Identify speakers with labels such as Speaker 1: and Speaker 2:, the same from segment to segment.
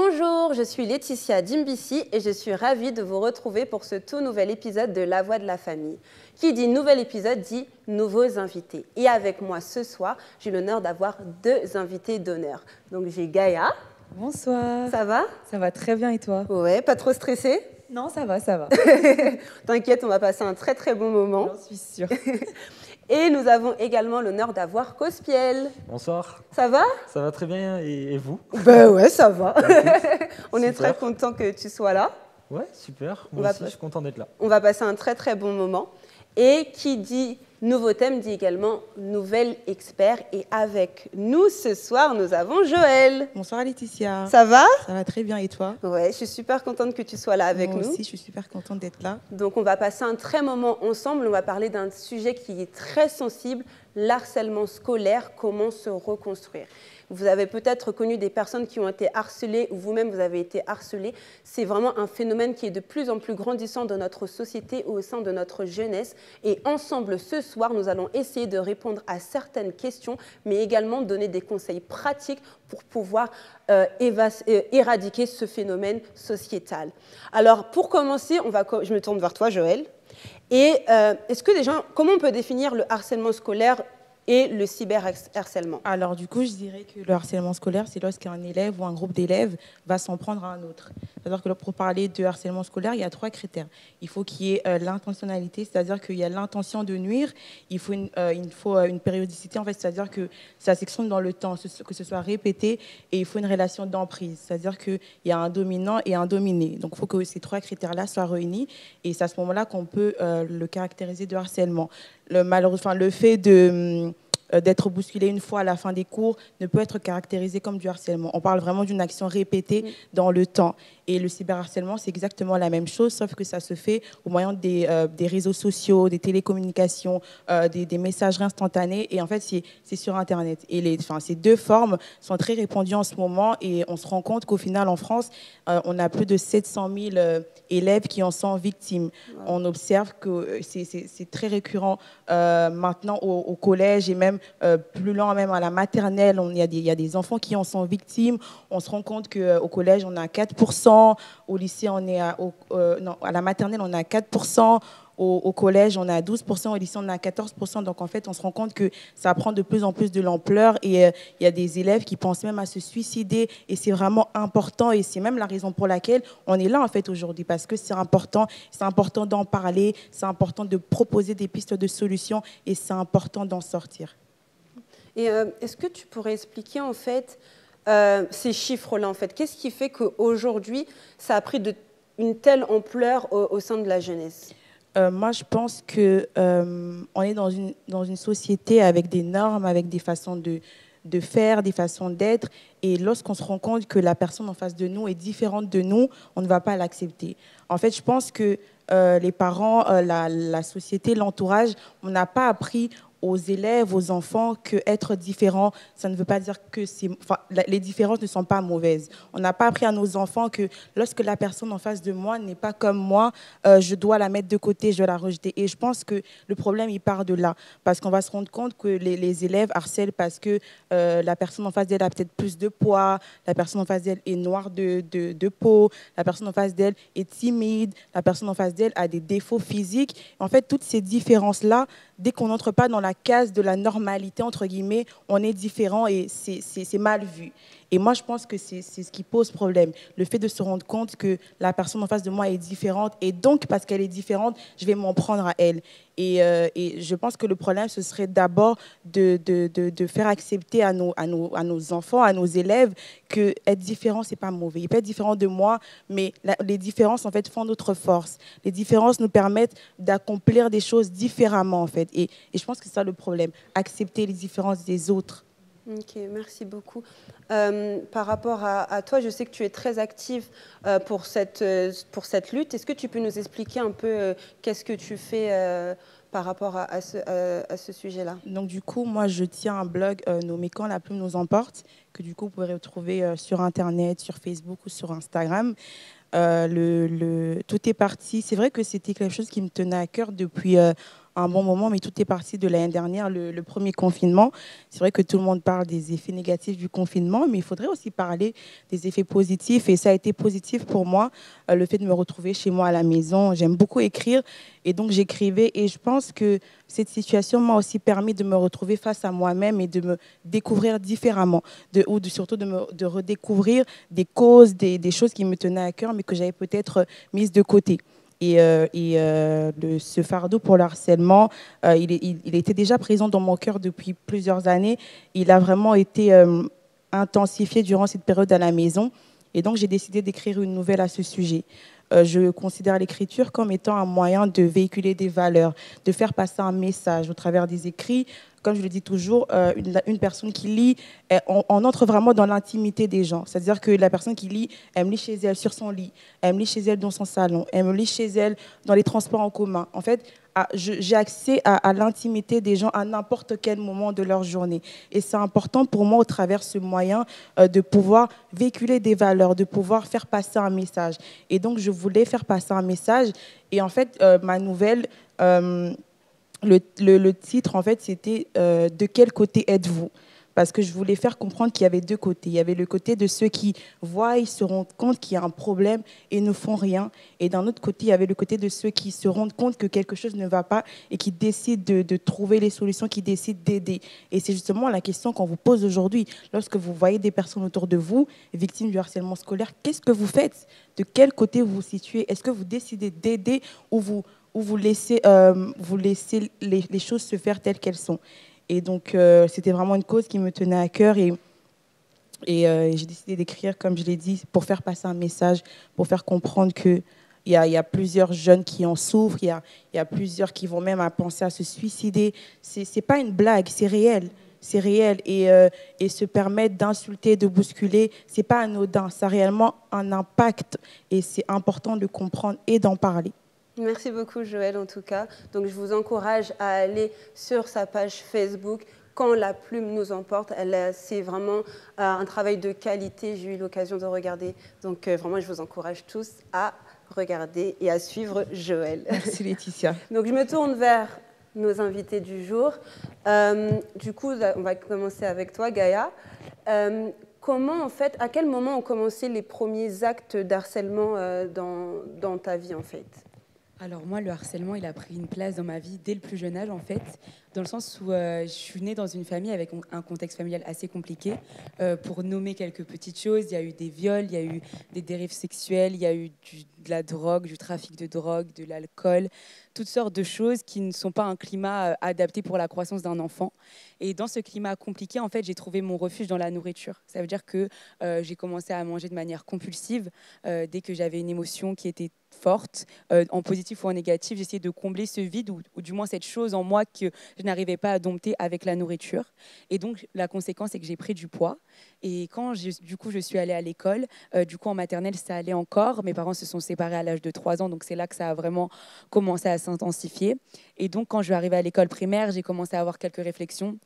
Speaker 1: Bonjour, je suis Laetitia Dimbissi et je suis ravie de vous retrouver pour ce tout nouvel épisode de La Voix de la famille. Qui dit nouvel épisode dit nouveaux invités. Et avec moi ce soir, j'ai l'honneur d'avoir deux invités d'honneur. Donc j'ai Gaïa.
Speaker 2: Bonsoir.
Speaker 1: Ça va?
Speaker 2: Ça va très bien et toi?
Speaker 1: Ouais, pas trop stressée?
Speaker 2: Non, ça va, ça va.
Speaker 1: T'inquiète, on va passer un très très bon moment.
Speaker 2: J'en suis sûre.
Speaker 1: Et nous avons également l'honneur d'avoir Cospiel.
Speaker 3: Bonsoir.
Speaker 1: Ça va?
Speaker 3: Ça va très bien et vous?
Speaker 1: Ben ouais, ça va. On est
Speaker 3: Super.
Speaker 1: très content que tu sois là.
Speaker 3: Ouais, super. Moi aussi, je suis content d'être là.
Speaker 1: On va passer un très très bon moment. Et qui dit nouveau thème dit également nouvel expert. Et avec nous ce soir, nous avons Joël.
Speaker 2: Bonsoir Laetitia.
Speaker 1: Ça va?
Speaker 2: Ça va très bien et toi?
Speaker 1: Ouais, je suis super contente que tu sois là avec
Speaker 2: Moi
Speaker 1: nous.
Speaker 2: aussi, je suis super contente d'être là.
Speaker 1: Donc on va passer un très moment ensemble. On va parler d'un sujet qui est très sensible, l'harcèlement scolaire, comment se reconstruire. Vous avez peut-être connu des personnes qui ont été harcelées ou vous-même vous avez été harcelé. C'est vraiment un phénomène qui est de plus en plus grandissant dans notre société au sein de notre jeunesse. Et ensemble, ce soir, nous allons essayer de répondre à certaines questions, mais également donner des conseils pratiques pour pouvoir éradiquer ce phénomène sociétal. Alors, pour commencer, je me tourne vers toi, Joël. Et est-ce que déjà, comment on peut définir le harcèlement scolaire et le cyberharcèlement?
Speaker 2: Alors du coup, je dirais que le harcèlement scolaire, c'est lorsqu'un élève ou un groupe d'élèves va s'en prendre à un autre. C'est-à-dire que pour parler de harcèlement scolaire, il y a 3 critères. Il faut qu'il y ait l'intentionnalité, c'est-à-dire qu'il y a l'intention de nuire. Il faut une périodicité, en fait, c'est-à-dire que ça s'exprime dans le temps, que ce soit répété, et il faut une relation d'emprise, c'est-à-dire qu'il y a un dominant et un dominé. Donc il faut que ces 3 critères-là soient réunis, et c'est à ce moment-là qu'on peut le caractériser de harcèlement. Le fait d'être bousculé une fois à la fin des cours ne peut être caractérisé comme du harcèlement. On parle vraiment d'une action répétée dans le temps. Et le cyberharcèlement, c'est exactement la même chose, sauf que ça se fait au moyen des réseaux sociaux, des télécommunications, des messageries instantanées. Et en fait, c'est sur Internet. Et ces 2 formes sont très répandues en ce moment. Et on se rend compte qu'au final, en France, on a plus de 700 000 élèves qui en sont victimes. Ouais. On observe que c'est très récurrent maintenant au collège et même plus loin, même à la maternelle. Il y a des enfants qui en sont victimes. On se rend compte qu'au collège, on a 4%. Au lycée, on est à la maternelle, on est à 4%. Au collège, on est à 12%. Au lycée, on est à 14%. Donc, en fait, on se rend compte que ça prend de plus en plus de l'ampleur. Et il y a des élèves qui pensent même à se suicider. Et c'est vraiment important. Et c'est même la raison pour laquelle on est là, en fait, aujourd'hui. Parce que c'est important d'en parler. C'est important de proposer des pistes de solutions. Et c'est important d'en sortir.
Speaker 1: Et est-ce que tu pourrais expliquer, en fait, ces chiffres-là, en fait? Qu'est-ce qui fait qu'aujourd'hui, ça a pris une telle ampleur au sein de la jeunesse?
Speaker 2: Moi, je pense qu'on est dans une société avec des normes, avec des façons de faire, des façons d'être. Et lorsqu'on se rend compte que la personne en face de nous est différente de nous, on ne va pas l'accepter. En fait, je pense que les parents, la société, l'entourage, on n'a pas appris aux élèves, aux enfants, qu'être différent, ça ne veut pas dire que les différences ne sont pas mauvaises. On n'a pas appris à nos enfants que lorsque la personne en face de moi n'est pas comme moi, je dois la mettre de côté, je dois la rejeter. Et je pense que le problème, il part de là. Parce qu'on va se rendre compte que les élèves harcèlent parce que la personne en face d'elle a peut-être plus de poids, la personne en face d'elle est noire de peau, la personne en face d'elle est timide, la personne en face d'elle a des défauts physiques. En fait, toutes ces différences-là, dès qu'on n'entre pas dans la case de la normalité, entre guillemets, on est différent et c'est mal vu. Et moi, je pense que c'est ce qui pose problème. Le fait de se rendre compte que la personne en face de moi est différente et donc, parce qu'elle est différente, je vais m'en prendre à elle. Et je pense que le problème, ce serait d'abord de faire accepter à nos enfants, à nos élèves, qu'être différent, ce n'est pas mauvais. Il peut être différent de moi, mais les différences, en fait, font notre force. Les différences nous permettent d'accomplir des choses différemment, en fait. Et je pense que c'est ça le problème, accepter les différences des autres.
Speaker 1: Ok, merci beaucoup. Par rapport à toi, je sais que tu es très active pour cette lutte. Est-ce que tu peux nous expliquer un peu qu'est-ce que tu fais par rapport à ce sujet-là?
Speaker 2: Donc du coup, moi, je tiens un blog nommé Quand la plume nous emporte, que du coup, vous pouvez retrouver sur Internet, sur Facebook ou sur Instagram. Tout est parti. C'est vrai que c'était quelque chose qui me tenait à cœur depuis un bon moment, mais tout est parti de l'année dernière, le premier confinement. C'est vrai que tout le monde parle des effets négatifs du confinement, mais il faudrait aussi parler des effets positifs. Et ça a été positif pour moi, le fait de me retrouver chez moi à la maison. J'aime beaucoup écrire et donc j'écrivais. Et je pense que cette situation m'a aussi permis de me retrouver face à moi-même et de me découvrir différemment, surtout de redécouvrir des causes, des choses qui me tenaient à cœur, mais que j'avais peut-être mises de côté. Ce fardeau pour le harcèlement, il était déjà présent dans mon cœur depuis plusieurs années. Il a vraiment été intensifié durant cette période à la maison. Et donc, j'ai décidé d'écrire une nouvelle à ce sujet. Je considère l'écriture comme étant un moyen de véhiculer des valeurs, de faire passer un message au travers des écrits. Comme je le dis toujours, une personne qui lit, on entre vraiment dans l'intimité des gens. C'est-à-dire que la personne qui lit, elle me lit chez elle, sur son lit, elle me lit chez elle dans son salon, elle me lit chez elle dans les transports en commun. En fait, j'ai accès à l'intimité des gens à n'importe quel moment de leur journée. Et c'est important pour moi, au travers de ce moyen, de pouvoir véhiculer des valeurs, de pouvoir faire passer un message. Et donc, je voulais faire passer un message. Et en fait, ma nouvelle... Le titre, en fait, c'était « De quel côté êtes-vous » Parce que je voulais faire comprendre qu'il y avait deux côtés. Il y avait le côté de ceux qui voient, ils se rendent compte qu'il y a un problème et ne font rien. Et d'un autre côté, il y avait le côté de ceux qui se rendent compte que quelque chose ne va pas et qui décident de trouver les solutions, qui décident d'aider. Et c'est justement la question qu'on vous pose aujourd'hui. Lorsque vous voyez des personnes autour de vous, victimes du harcèlement scolaire, qu'est-ce que vous faites? De quel côté vous vous situez? Est-ce que vous décidez d'aider ou vous laissez les choses se faire telles qu'elles sont. Et donc, c'était vraiment une cause qui me tenait à cœur et j'ai décidé d'écrire, comme je l'ai dit, pour faire passer un message, pour faire comprendre qu'il y a plusieurs jeunes qui en souffrent, il y a plusieurs qui vont même à penser à se suicider. C'est pas une blague, c'est réel. C'est réel et se permettre d'insulter, de bousculer, c'est pas anodin, ça a réellement un impact et c'est important de comprendre et d'en parler.
Speaker 1: Merci beaucoup Joël en tout cas. Donc je vous encourage à aller sur sa page Facebook Quand la plume nous emporte. C'est vraiment un travail de qualité, j'ai eu l'occasion de regarder. Donc vraiment je vous encourage tous à regarder et à suivre Joël.
Speaker 2: Merci Laetitia.
Speaker 1: Donc je me tourne vers nos invités du jour. Du coup on va commencer avec toi Gaïa. Comment, en fait, à quel moment ont commencé les premiers actes d'harcèlement dans ta vie en fait?
Speaker 4: Alors moi, le harcèlement, il a pris une place dans ma vie dès le plus jeune âge, en fait, dans le sens où je suis née dans une famille avec un contexte familial assez compliqué. Pour nommer quelques petites choses, il y a eu des viols, il y a eu des dérives sexuelles, il y a eu de la drogue, du trafic de drogue, de l'alcool, toutes sortes de choses qui ne sont pas un climat adapté pour la croissance d'un enfant. Et dans ce climat compliqué, en fait, j'ai trouvé mon refuge dans la nourriture. Ça veut dire que j'ai commencé à manger de manière compulsive dès que j'avais une émotion qui était forte, en positif ou en négatif. J'essayais de combler ce vide ou du moins cette chose en moi que je n'arrivais pas à dompter avec la nourriture. Et donc, la conséquence, c'est que j'ai pris du poids. Et quand je suis allée à l'école, en maternelle, ça allait encore. Mes parents se sont séparés à l'âge de 3 ans, donc c'est là que ça a vraiment commencé à s'intensifier. Et donc, quand je suis arrivée à l'école primaire, j'ai commencé à avoir quelques réflexions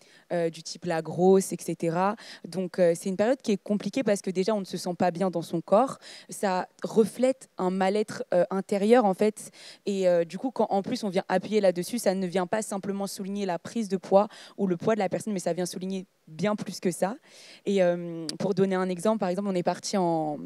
Speaker 4: du type la grosse, etc. Donc, c'est une période qui est compliquée parce que déjà, on ne se sent pas bien dans son corps. Ça reflète un mal-être intérieur, en fait. Et du coup, quand en plus on vient appuyer là-dessus, ça ne vient pas simplement souligner la prise de poids ou le poids de la personne, mais ça vient souligner bien plus que ça. Et pour donner un exemple, par exemple, on est parti en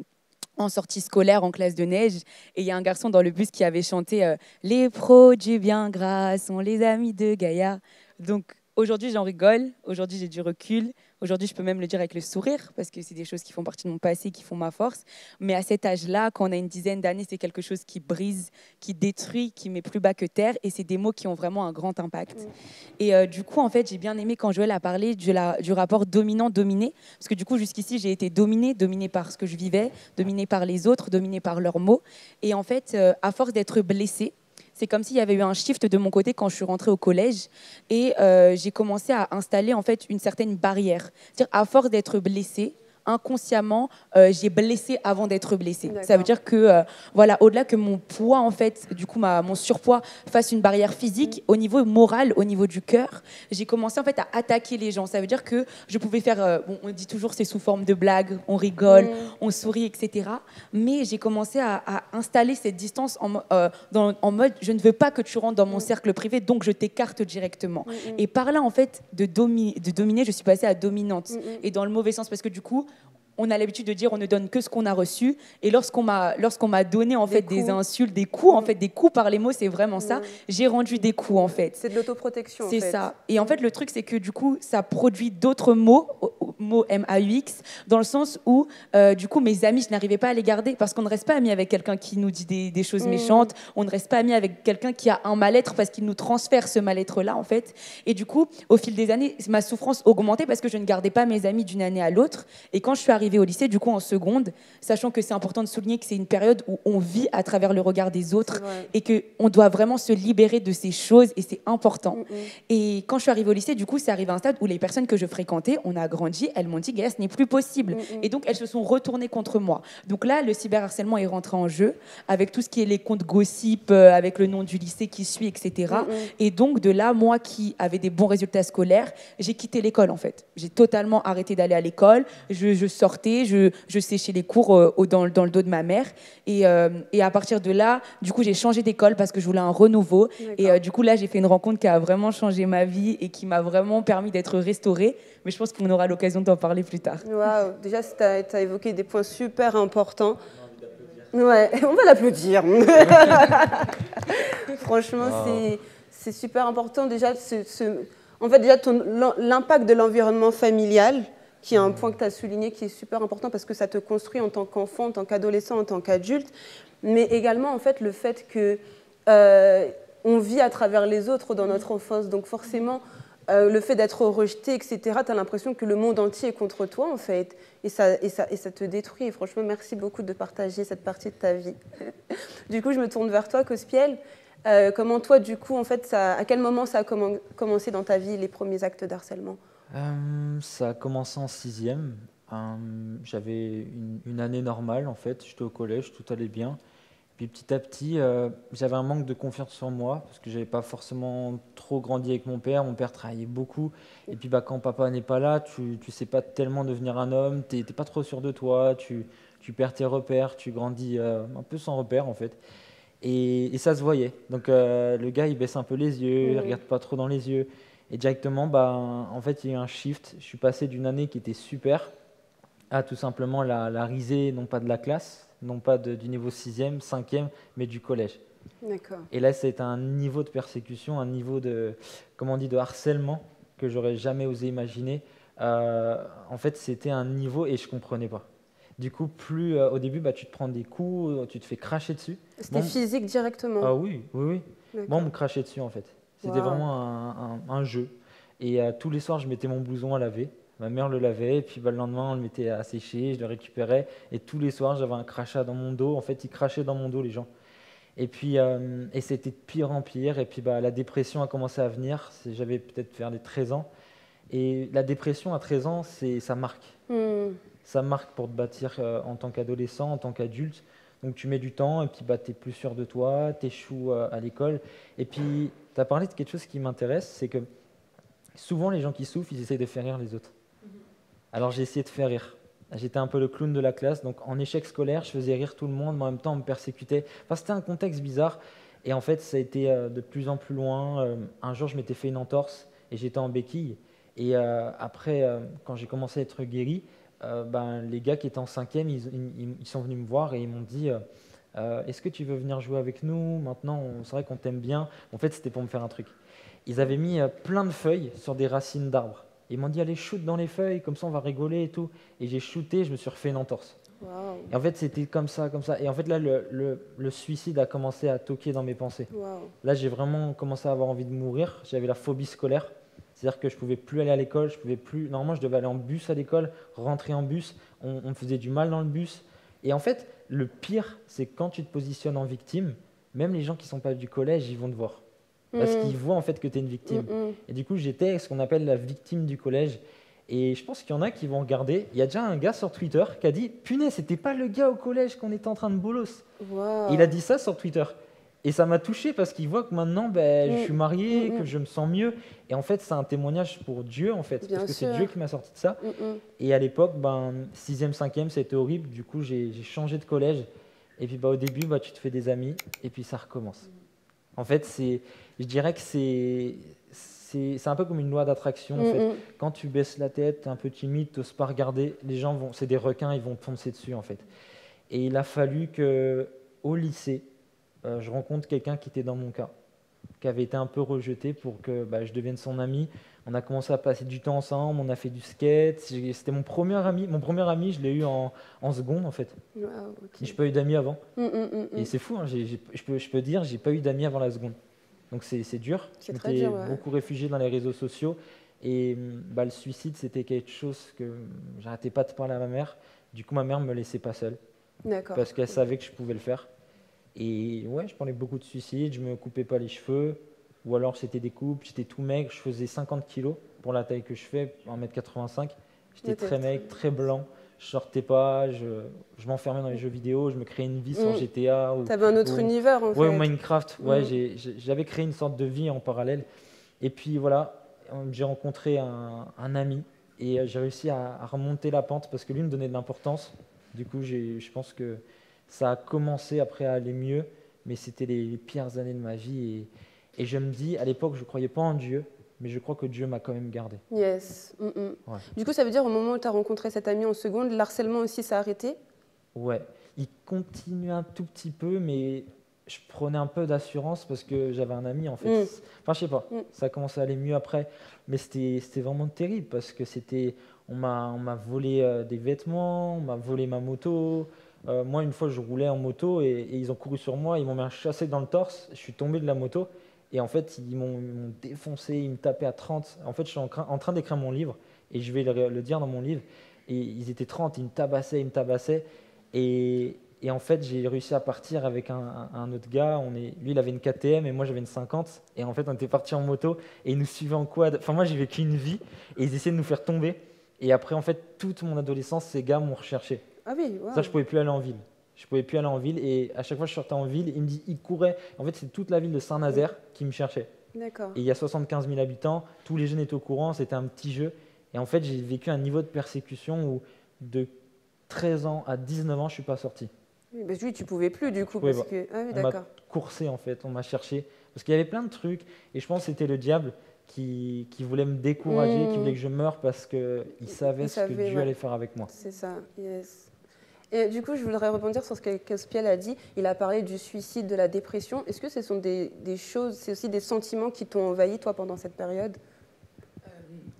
Speaker 4: sortie scolaire, en classe de neige, et il y a un garçon dans le bus qui avait chanté Les produits bien gras sont les amis de Gaïa. Donc aujourd'hui, j'en rigole, aujourd'hui j'ai du recul, aujourd'hui je peux même le dire avec le sourire, parce que c'est des choses qui font partie de mon passé, qui font ma force. Mais à cet âge-là, quand on a une dizaine d'années, c'est quelque chose qui brise, qui détruit, qui met plus bas que terre, et c'est des mots qui ont vraiment un grand impact. Et du coup, en fait, j'ai bien aimé quand Joël a parlé du rapport dominant-dominé, parce que du coup, jusqu'ici, j'ai été dominée par ce que je vivais, dominée par les autres, dominée par leurs mots. Et en fait, à force d'être blessée, c'est comme s'il y avait eu un shift de mon côté quand je suis rentrée au collège et j'ai commencé à installer en fait une certaine barrière. C'est-à-dire, à force d'être blessée, inconsciemment, j'ai blessé avant d'être blessée. Ça veut dire que, voilà, au-delà que mon poids, en fait, du coup, mon surpoids fasse une barrière physique, au niveau moral, au niveau du cœur, j'ai commencé en fait à attaquer les gens. Ça veut dire que je pouvais faire, bon, on dit toujours c'est sous forme de blague, on rigole, on sourit, etc. Mais j'ai commencé à installer cette distance en mode je ne veux pas que tu rentres dans mon cercle privé, donc je t'écarte directement. Et par là, en fait, de dominer, je suis passée à dominante. Et dans le mauvais sens, parce que du coup, on a l'habitude de dire on ne donne que ce qu'on a reçu. Et lorsqu'on m'a donné en fait des insultes, des coups, en fait des coups par les mots, c'est vraiment ça. J'ai rendu des coups en fait.
Speaker 1: C'est de l'autoprotection.
Speaker 4: C'est ça. Et en fait le truc c'est que du coup ça produit d'autres mots MAUX, dans le sens où du coup mes amis je n'arrivais pas à les garder parce qu'on ne reste pas amis avec quelqu'un qui nous dit des choses méchantes. On ne reste pas amis avec quelqu'un qui a un mal-être parce qu'il nous transfère ce mal-être là en fait. Et du coup au fil des années ma souffrance augmentait parce que je ne gardais pas mes amis d'une année à l'autre. Et quand je suis arrivée au lycée, du coup en seconde, sachant que c'est important de souligner que c'est une période où on vit à travers le regard des autres et qu'on doit vraiment se libérer de ces choses et c'est important. Et quand je suis arrivée au lycée, du coup, c'est arrivé à un stade où les personnes que je fréquentais, on a grandi, elles m'ont dit Gaia, ce n'est plus possible. Et donc elles se sont retournées contre moi. Donc là, le cyberharcèlement est rentré en jeu avec tout ce qui est les comptes gossip, avec le nom du lycée qui suit, etc. Et donc de là, moi qui avais des bons résultats scolaires, j'ai quitté l'école en fait. J'ai totalement arrêté d'aller à l'école. Je sortais, je séchais les cours dans le dos de ma mère. Et à partir de là, du coup, j'ai changé d'école parce que je voulais un renouveau. Et du coup, là, j'ai fait une rencontre qui a vraiment changé ma vie et qui m'a vraiment permis d'être restaurée. Mais je pense qu'on aura l'occasion d'en parler plus tard.
Speaker 1: Waouh, déjà, tu as évoqué des points super importants. Ouais, on va l'applaudir. Franchement, c'est super important. Déjà, en fait, déjà l'impact de l'environnement familial, qui est un point que tu as souligné, qui est super important parce que ça te construit en tant qu'enfant, en tant qu'adolescent, en tant qu'adulte, mais également en fait le fait que on vit à travers les autres dans notre enfance, donc forcément le fait d'être rejeté, etc., tu as l'impression que le monde entier est contre toi en fait, et ça te détruit. Et franchement, merci beaucoup de partager cette partie de ta vie. Du coup, je me tourne vers toi, Cospiel. Comment toi, du coup, en fait, à quel moment ça a commencé dans ta vie les premiers actes d'harcèlement?
Speaker 3: Ça a commencé en 6e. J'avais une année normale en fait, j'étais au collège, tout allait bien. Puis petit à petit, j'avais un manque de confiance en moi parce que j'avais pas forcément trop grandi avec mon père travaillait beaucoup. Et puis quand papa n'est pas là, tu sais pas tellement devenir un homme, t'es pas trop sûr de toi, tu perds tes repères, tu grandis un peu sans repères en fait. Et ça se voyait. Donc le gars il baisse un peu les yeux, il regarde pas trop dans les yeux. Et directement, en fait, il y a eu un shift. Je suis passé d'une année qui était super à tout simplement la risée, non pas de la classe, non pas du niveau 6e, 5e, mais du collège.
Speaker 1: D'accord.
Speaker 3: Et là, c'est un niveau de persécution, un niveau de harcèlement que j'aurais jamais osé imaginer. En fait, c'était un niveau et je comprenais pas. Du coup, au début, tu te prends des coups, tu te fais cracher dessus.
Speaker 1: C'était physique directement?
Speaker 3: Ah oui. Moi, on me crachait dessus en fait. C'était vraiment un jeu. Et tous les soirs, je mettais mon blouson à laver. Ma mère le lavait, et puis le lendemain, on le mettait à sécher, je le récupérais. Et tous les soirs, j'avais un crachat dans mon dos. En fait, ils crachaient dans mon dos, les gens. Et puis, c'était de pire en pire. Et puis, la dépression a commencé à venir. J'avais peut-être vers les 13 ans. Et la dépression à 13 ans, ça marque. Ça marque pour te bâtir en tant qu'adolescent, en tant qu'adulte. Donc, tu mets du temps, et puis tu es plus sûr de toi, tu échoues à l'école. Et puis, tu as parlé de quelque chose qui m'intéresse, c'est que souvent, les gens qui souffrent, ils essayent de faire rire les autres. Alors, j'ai essayé de faire rire. J'étais un peu le clown de la classe, donc en échec scolaire, je faisais rire tout le monde, mais en même temps, on me persécutait. Enfin, c'était un contexte bizarre. Et en fait, ça a été de plus en plus loin. Un jour, je m'étais fait une entorse et j'étais en béquille. Et après, quand j'ai commencé à être guéri, les gars qui étaient en 5e, ils sont venus me voir et ils m'ont dit est-ce que tu veux venir jouer avec nous? Maintenant, c'est vrai qu'on t'aime bien. En fait, c'était pour me faire un truc. Ils avaient mis plein de feuilles sur des racines d'arbres. Ils m'ont dit allez, shoot dans les feuilles, comme ça on va rigoler et tout. Et j'ai shooté, je me suis refait une entorse.
Speaker 1: Wow.
Speaker 3: Et en fait, c'était comme ça. Et en fait, là, le suicide a commencé à toquer dans mes pensées.
Speaker 1: Wow.
Speaker 3: Là, j'ai vraiment commencé à avoir envie de mourir. J'avais la phobie scolaire. C'est-à-dire que je ne pouvais plus aller à l'école, Normalement, je devais aller en bus à l'école, rentrer en bus, on me faisait du mal dans le bus. Et en fait, le pire, c'est que quand tu te positionnes en victime, même les gens qui ne sont pas du collège, ils vont te voir. Parce qu'ils voient en fait que tu es une victime. Et du coup, j'étais ce qu'on appelle la victime du collège. Et je pense qu'il y en a qui vont regarder. Il y a déjà un gars sur Twitter qui a dit « Punaise, c'était pas le gars au collège qu'on était en train de bolos ».
Speaker 1: Wow.
Speaker 3: Il a dit ça sur Twitter. Et ça m'a touché parce qu'il voit que maintenant, je suis marié, que je me sens mieux. Et en fait, c'est un témoignage pour Dieu, en fait.
Speaker 1: Bien
Speaker 3: parce que
Speaker 1: sûr.
Speaker 3: c'est Dieu qui m'a sorti de ça. Et à l'époque, 6e, 5e, c'était horrible. Du coup, j'ai changé de collège. Et puis au début, tu te fais des amis. Et puis ça recommence. En fait, je dirais que c'est un peu comme une loi d'attraction. En fait. Quand tu baisses la tête, tu es un peu timide, tu n'oses pas regarder, les gens c'est des requins, ils vont te foncer dessus, en fait. Et il a fallu qu'au lycée, je rencontre quelqu'un qui était dans mon cas, qui avait été un peu rejeté pour que je devienne son ami. On a commencé à passer du temps ensemble, on a fait du skate. C'était mon premier ami. Mon premier ami, je l'ai eu en seconde, en fait.
Speaker 1: Wow, okay.
Speaker 3: Je n'ai pas eu d'amis avant. Et c'est fou, hein, je peux dire, je n'ai pas eu d'amis avant la seconde. Donc c'est dur. Je m'étais beaucoup réfugié dans les réseaux sociaux. Et le suicide, c'était quelque chose que j'arrêtais pas de parler à ma mère. Du coup, ma mère ne me laissait pas seule. Parce qu'elle savait que je pouvais le faire. Et ouais, je parlais beaucoup de suicide, je me coupais pas les cheveux, ou alors c'était des coupes, j'étais tout maigre, je faisais 50 kilos pour la taille que je fais, 1m85. J'étais très maigre, très blanc, je sortais pas, je m'enfermais dans les jeux vidéo, je me créais une vie sur GTA.
Speaker 1: Tu avais un autre univers en fait.
Speaker 3: Ouais, ou Minecraft, ouais, j'avais créé une sorte de vie en parallèle. Et puis voilà, j'ai rencontré un ami et j'ai réussi à remonter la pente parce que lui me donnait de l'importance. Du coup, je pense que ça a commencé après à aller mieux, mais c'était les pires années de ma vie. Et je me dis, à l'époque, je ne croyais pas en Dieu, mais je crois que Dieu m'a quand même gardé.
Speaker 1: Yes.
Speaker 3: Ouais.
Speaker 1: Du coup, ça veut dire au moment où tu as rencontré cet ami en seconde, l'harcèlement aussi s'est arrêté?
Speaker 3: Ouais, il continue un tout petit peu, mais je prenais un peu d'assurance parce que j'avais un ami, en fait. Enfin, je sais pas, ça a commencé à aller mieux après, mais c'était vraiment terrible parce que on m'a volé des vêtements, on m'a volé ma moto. Moi, une fois, je roulais en moto et ils ont couru sur moi, ils m'ont mis un chassé dans le torse, je suis tombé de la moto et en fait, ils m'ont défoncé, ils me tapaient à 30. En fait, je suis en train d'écrire mon livre et je vais le dire dans mon livre. Et ils étaient 30, ils me tabassaient. Et en fait, j'ai réussi à partir avec un autre gars. Lui, il avait une KTM et moi, j'avais une 50. Et en fait, on était partis en moto et ils nous suivaient en quad. Enfin, moi, j'ai vécu une vie et ils essayaient de nous faire tomber. Et après, en fait, toute mon adolescence, ces gars m'ont recherché.
Speaker 1: Ah oui, wow.
Speaker 3: Ça, je ne pouvais plus aller en ville. Et à chaque fois que je sortais en ville, il courait. En fait, c'est toute la ville de Saint-Nazaire qui me cherchait.
Speaker 1: D'accord.
Speaker 3: Et il y a 75 000 habitants. Tous les jeunes étaient au courant. C'était un petit jeu. Et en fait, j'ai vécu un niveau de persécution où de 13 ans à 19 ans, je ne suis pas sorti.
Speaker 1: Oui, tu ne pouvais plus du coup.
Speaker 3: Ah
Speaker 1: oui,
Speaker 3: on m'a coursé en fait, on m'a cherché. Parce qu'il y avait plein de trucs. Et je pense que c'était le diable qui voulait me décourager, qui voulait que je meure parce qu'il savait ce que Dieu allait faire avec moi.
Speaker 1: C'est ça, yes. Et du coup, je voudrais rebondir sur ce que Cospiel a dit. Il a parlé du suicide, de la dépression. Est-ce que ce sont des choses, c'est aussi des sentiments qui t'ont envahi, toi, pendant cette période?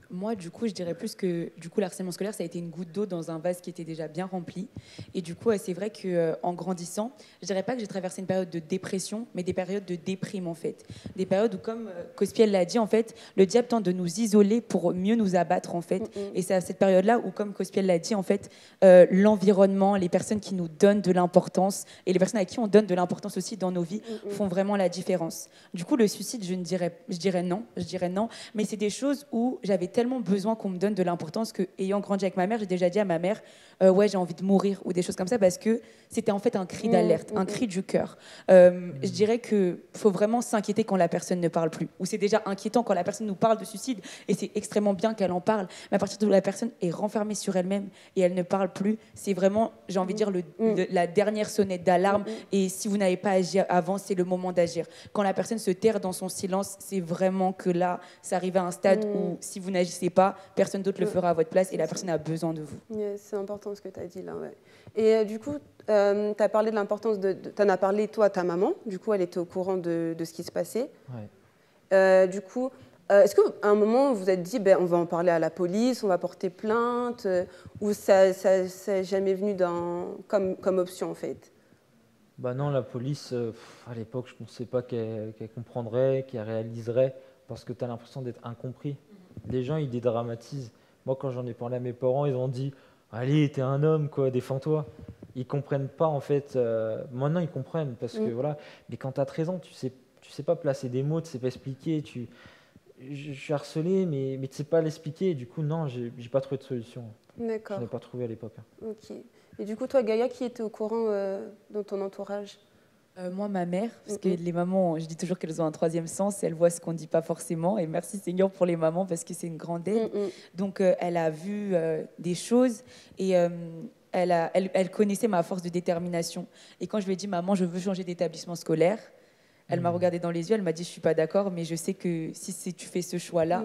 Speaker 4: Moi, du coup, je dirais plus que le harcèlement scolaire, ça a été une goutte d'eau dans un vase qui était déjà bien rempli. Et du coup, c'est vrai qu'en grandissant, je dirais pas que j'ai traversé une période de dépression, mais des périodes de déprime, en fait. Des périodes où, comme Cospiel l'a dit, en fait, le diable tente de nous isoler pour mieux nous abattre, en fait. Et c'est à cette période-là où, comme Cospiel l'a dit, en fait, l'environnement, les personnes qui nous donnent de l'importance et les personnes à qui on donne de l'importance aussi dans nos vies font vraiment la différence. Du coup, le suicide, je dirais non, mais c'est des choses où j'avais tellement besoin qu'on me donne de l'importance que, ayant grandi avec ma mère, j'ai déjà dit à ma mère ouais, j'ai envie de mourir ou des choses comme ça, parce que c'était en fait un cri d'alerte, un cri du cœur. Je dirais qu'il faut vraiment s'inquiéter quand la personne ne parle plus, ou c'est déjà inquiétant quand la personne nous parle de suicide, et c'est extrêmement bien qu'elle en parle, mais à partir de où la personne est renfermée sur elle-même et elle ne parle plus, c'est vraiment, j'ai envie de dire, la dernière sonnette d'alarme. Et si vous n'avez pas agi avant, c'est le moment d'agir. Quand la personne se terre dans son silence, c'est vraiment que là, ça arrive à un stade où si vous n'agissez pas, personne d'autre le fera à votre place et la personne a besoin de vous.
Speaker 1: Yes, c'est important ce que tu as dit là. Ouais. Et du coup, tu as parlé de l'importance tu en as parlé, toi, à ta maman. Du coup, elle était au courant de ce qui se passait.
Speaker 3: Ouais.
Speaker 1: Du coup, est-ce qu'à un moment, vous vous êtes dit, on va en parler à la police, on va porter plainte, ou ça n'est jamais venu comme option, en fait?
Speaker 3: Bah non, la police, à l'époque, je ne pensais pas qu'elle comprendrait, qu'elle réaliserait, parce que tu as l'impression d'être incompris. Les gens, ils dédramatisent. Moi, quand j'en ai parlé à mes parents, ils ont dit « Allez, t'es un homme, quoi, défends-toi ». Ils ne comprennent pas, en fait. Maintenant, ils comprennent, parce que voilà. Mais quand tu as 13 ans, tu sais pas placer des mots, tu ne sais pas expliquer. je suis harcelé, mais tu ne sais pas l'expliquer. Et du coup, non, je n'ai pas trouvé de solution.
Speaker 1: D'accord.
Speaker 3: Je n'ai pas trouvé à l'époque.
Speaker 1: Ok. Et du coup, toi, Gaïa, qui était au courant dans ton entourage?
Speaker 4: Moi, ma mère, parce que les mamans, je dis toujours qu'elles ont un troisième sens, elles voient ce qu'on ne dit pas forcément. Et merci Seigneur pour les mamans, parce que c'est une grande aide. Donc, elle a vu des choses et elle connaissait ma force de détermination. Et quand je lui ai dit, maman, je veux changer d'établissement scolaire, elle m'a regardé dans les yeux, elle m'a dit, je ne suis pas d'accord, mais je sais que si tu fais ce choix-là,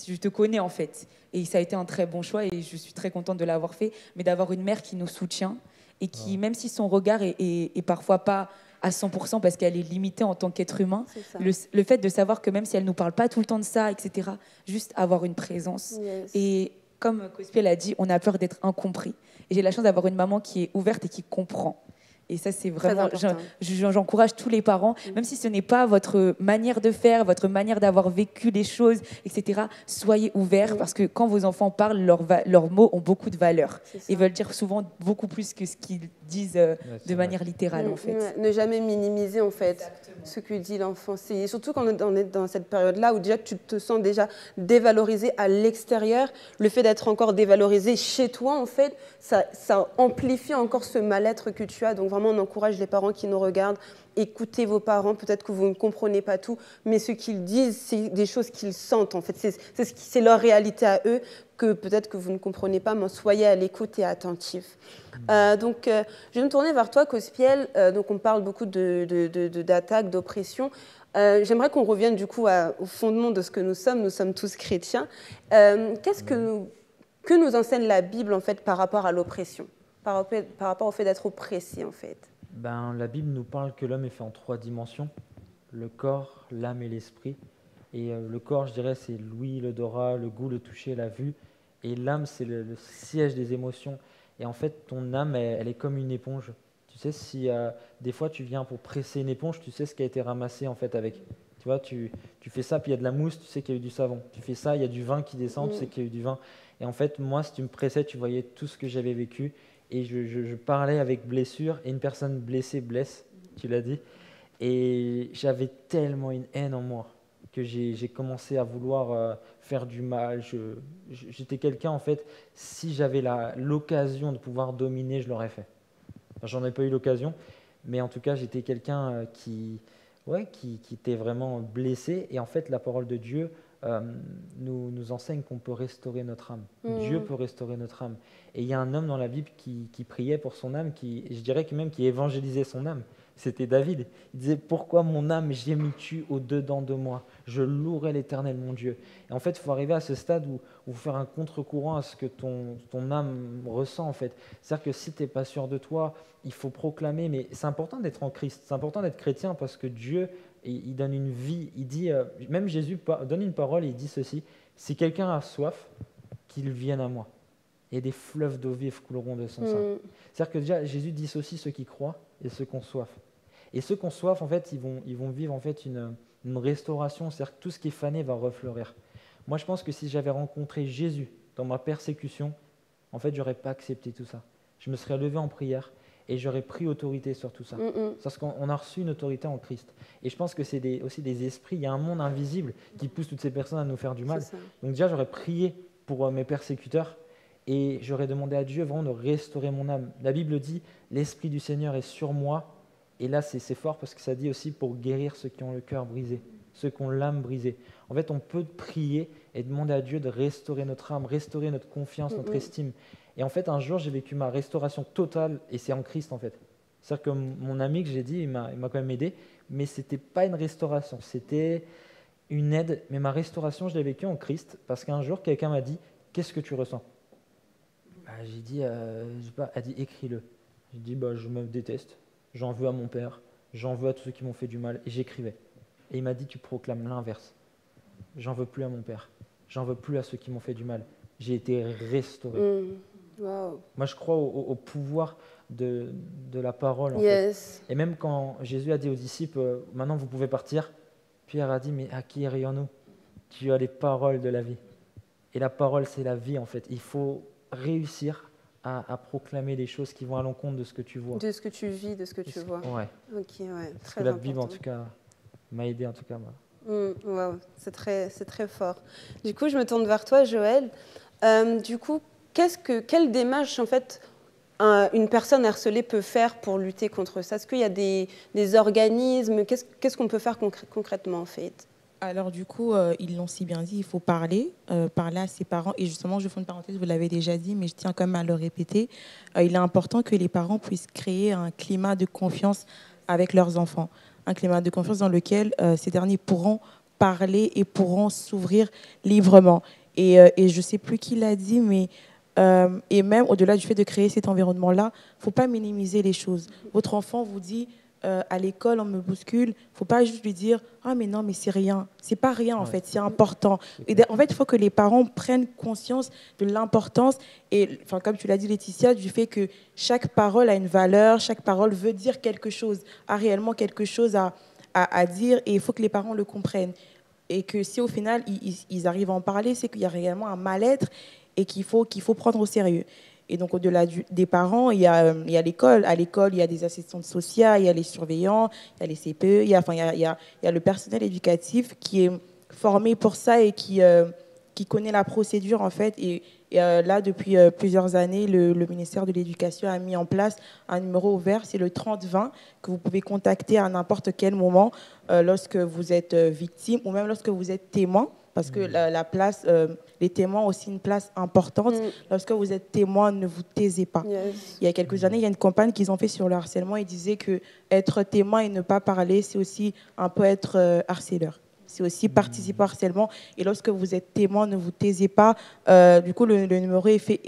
Speaker 4: je te connais en fait. Et ça a été un très bon choix et je suis très contente de l'avoir fait, mais d'avoir une mère qui nous soutient et qui, même si son regard est parfois pas à 100% parce qu'elle est limitée en tant qu'être humain, le fait de savoir que même si elle ne nous parle pas tout le temps de ça, etc., juste avoir une présence. Et comme Kospiel a dit, on a peur d'être incompris. Et j'ai la chance d'avoir une maman qui est ouverte et qui comprend. Et ça, c'est vraiment... J'encourage tous les parents, même si ce n'est pas votre manière de faire, votre manière d'avoir vécu les choses, etc., soyez ouverts parce que quand vos enfants parlent, leurs mots ont beaucoup de valeur. Ils veulent dire souvent beaucoup plus que ce qu'ils disent de manière littérale, en fait.
Speaker 1: Ne jamais minimiser, en fait, ce que dit l'enfant. Surtout quand on est dans cette période-là où déjà tu te sens déjà dévalorisé à l'extérieur. Le fait d'être encore dévalorisé chez toi, en fait, ça amplifie encore ce mal-être que tu as. Donc vraiment, on encourage les parents qui nous regardent. Écoutez vos parents, peut-être que vous ne comprenez pas tout, mais ce qu'ils disent, c'est des choses qu'ils sentent. En fait, c'est leur réalité à eux que peut-être que vous ne comprenez pas, mais soyez à l'écoute et attentifs. Donc, je vais me tourner vers toi, Kospiel. Donc, on parle beaucoup d'attaques, d'oppression. J'aimerais qu'on revienne du coup au fondement de ce que nous sommes. Nous sommes tous chrétiens. Qu'est-ce que nous enseigne la Bible en fait par rapport à l'oppression, par rapport au fait d'être oppressé en fait?
Speaker 3: La Bible nous parle que l'homme est fait en 3 dimensions, le corps, l'âme et l'esprit. Et le corps, je dirais, c'est l'ouïe, l'odorat, le goût, le toucher, la vue. Et l'âme, c'est le siège des émotions. Et en fait, ton âme, elle est comme une éponge. Tu sais, si des fois tu viens pour presser une éponge, tu sais ce qui a été ramassé en fait avec. Tu vois, tu fais ça, puis il y a de la mousse, tu sais qu'il y a eu du savon. Tu fais ça, il y a du vin qui descend, tu sais qu'il y a eu du vin. Et en fait, moi, si tu me pressais, tu voyais tout ce que j'avais vécu. Et je parlais avec blessure, et une personne blessée blesse, tu l'as dit. Et j'avais tellement une haine en moi que j'ai commencé à vouloir faire du mal. J'étais quelqu'un, en fait, si j'avais l'occasion de pouvoir dominer, je l'aurais fait. Enfin, j'en ai pas eu l'occasion, mais en tout cas, j'étais quelqu'un qui était vraiment blessé. Et en fait, la parole de Dieu nous enseigne qu'on peut restaurer notre âme. Dieu peut restaurer notre âme. Et il y a un homme dans la Bible qui priait pour son âme, je dirais que même qui évangélisait son âme. C'était David. Il disait « Pourquoi mon âme gémis-tu au-dedans de moi? Je louerai l'Éternel, mon Dieu. » Et en fait, il faut arriver à ce stade où vous faire un contre-courant à ce que ton âme ressent, en fait. C'est-à-dire que si tu n'es pas sûr de toi, il faut proclamer. Mais c'est important d'être en Christ. C'est important d'être chrétien parce que Dieu, il donne une vie. Il dit, même Jésus donne une parole et il dit ceci. « Si quelqu'un a soif, qu'il vienne à moi. Et des fleuves d'eau vive couleront de son sein. » C'est-à-dire que déjà, Jésus dissocie ceux qui croient et ceux qui ont soif. Et ceux qui ont soif, en fait, ils vont vivre en fait une restauration. C'est-à-dire que tout ce qui est fané va refleurir. Moi, je pense que si j'avais rencontré Jésus dans ma persécution, en fait, je n'aurais pas accepté tout ça. Je me serais levé en prière et j'aurais pris autorité sur tout ça. Parce qu'on a reçu une autorité en Christ. Et je pense que c'est aussi des esprits. Il y a un monde invisible qui pousse toutes ces personnes à nous faire du mal. Donc déjà, j'aurais prié pour mes persécuteurs. Et j'aurais demandé à Dieu vraiment de restaurer mon âme. La Bible dit « L'Esprit du Seigneur est sur moi ». Et là, c'est fort parce que ça dit aussi pour guérir ceux qui ont le cœur brisé, ceux qui ont l'âme brisée. En fait, on peut prier et demander à Dieu de restaurer notre âme, restaurer notre confiance, notre estime. Et en fait, un jour, j'ai vécu ma restauration totale et c'est en Christ, en fait. C'est-à-dire que mon ami que j'ai dit, il m'a quand même aidé, mais ce n'était pas une restauration, c'était une aide. Mais ma restauration, je l'ai vécue en Christ parce qu'un jour, quelqu'un m'a dit « Qu'est-ce que tu ressens ?» J'ai dit, elle dit écris-le. J'ai dit je me déteste, j'en veux à mon père, j'en veux à tous ceux qui m'ont fait du mal, et j'écrivais. Et il m'a dit tu proclames l'inverse. J'en veux plus à mon père, j'en veux plus à ceux qui m'ont fait du mal. J'ai été restauré.
Speaker 1: Wow.
Speaker 3: Moi je crois au pouvoir de la parole. En fait. Et même quand Jésus a dit aux disciples maintenant vous pouvez partir, Pierre a dit mais à qui irions-nous? Tu as les paroles de la vie. Et la parole c'est la vie en fait. Il faut réussir à proclamer des choses qui vont à l'encontre de ce que tu vois.
Speaker 1: De ce que tu vis, de ce que tu vois.
Speaker 3: Ouais.
Speaker 1: Ok, ouais.
Speaker 3: Parce que la Bible, en tout cas, m'a aidé, en tout cas.
Speaker 1: Wow, c'est très fort. Du coup, je me tourne vers toi, Joël. Du coup, quelle démarche, en fait, une personne harcelée peut faire pour lutter contre ça? Est-ce qu'il y a des organismes? Qu'est-ce qu'on peut faire concrètement, en fait?
Speaker 2: Alors du coup, ils l'ont si bien dit, il faut parler à ses parents. Et justement, je fais une parenthèse, vous l'avez déjà dit, mais je tiens quand même à le répéter. Il est important que les parents puissent créer un climat de confiance avec leurs enfants. Un climat de confiance dans lequel ces derniers pourront parler et pourront s'ouvrir librement. Et je ne sais plus qui l'a dit, mais et même au-delà du fait de créer cet environnement-là, il ne faut pas minimiser les choses. Votre enfant vous dit à l'école, on me bouscule. Il ne faut pas juste lui dire « Ah, mais non, mais c'est rien. » C'est pas rien, en fait. C'est important. Et en fait, il faut que les parents prennent conscience de l'importance. Et enfin, comme tu l'as dit, Laetitia, du fait que chaque parole a une valeur, chaque parole veut dire quelque chose, a réellement quelque chose à dire. Et il faut que les parents le comprennent. Et que si au final, ils arrivent à en parler, c'est qu'il y a réellement un mal-être et qu'il faut prendre au sérieux. Et donc, au-delà des parents, il y a l'école. À l'école, il y a des assistantes sociales, il y a les surveillants, il y a les CPE, il y a le personnel éducatif qui est formé pour ça et qui connaît la procédure, en fait. Et là, depuis plusieurs années, le ministère de l'Éducation a mis en place un numéro ouvert, c'est le 3020, que vous pouvez contacter à n'importe quel moment lorsque vous êtes victime ou même lorsque vous êtes témoin. Parce que la place, les témoins ont aussi une place importante. Lorsque vous êtes témoin, ne vous taisez pas.
Speaker 1: Yes.
Speaker 2: Il y a quelques années, il y a une campagne qu'ils ont fait sur le harcèlement. Ils disaient que être témoin et ne pas parler, c'est aussi un peu être harceleur. C'est aussi participer au harcèlement. Et lorsque vous êtes témoin, ne vous taisez pas. Du coup, le numéro est fait.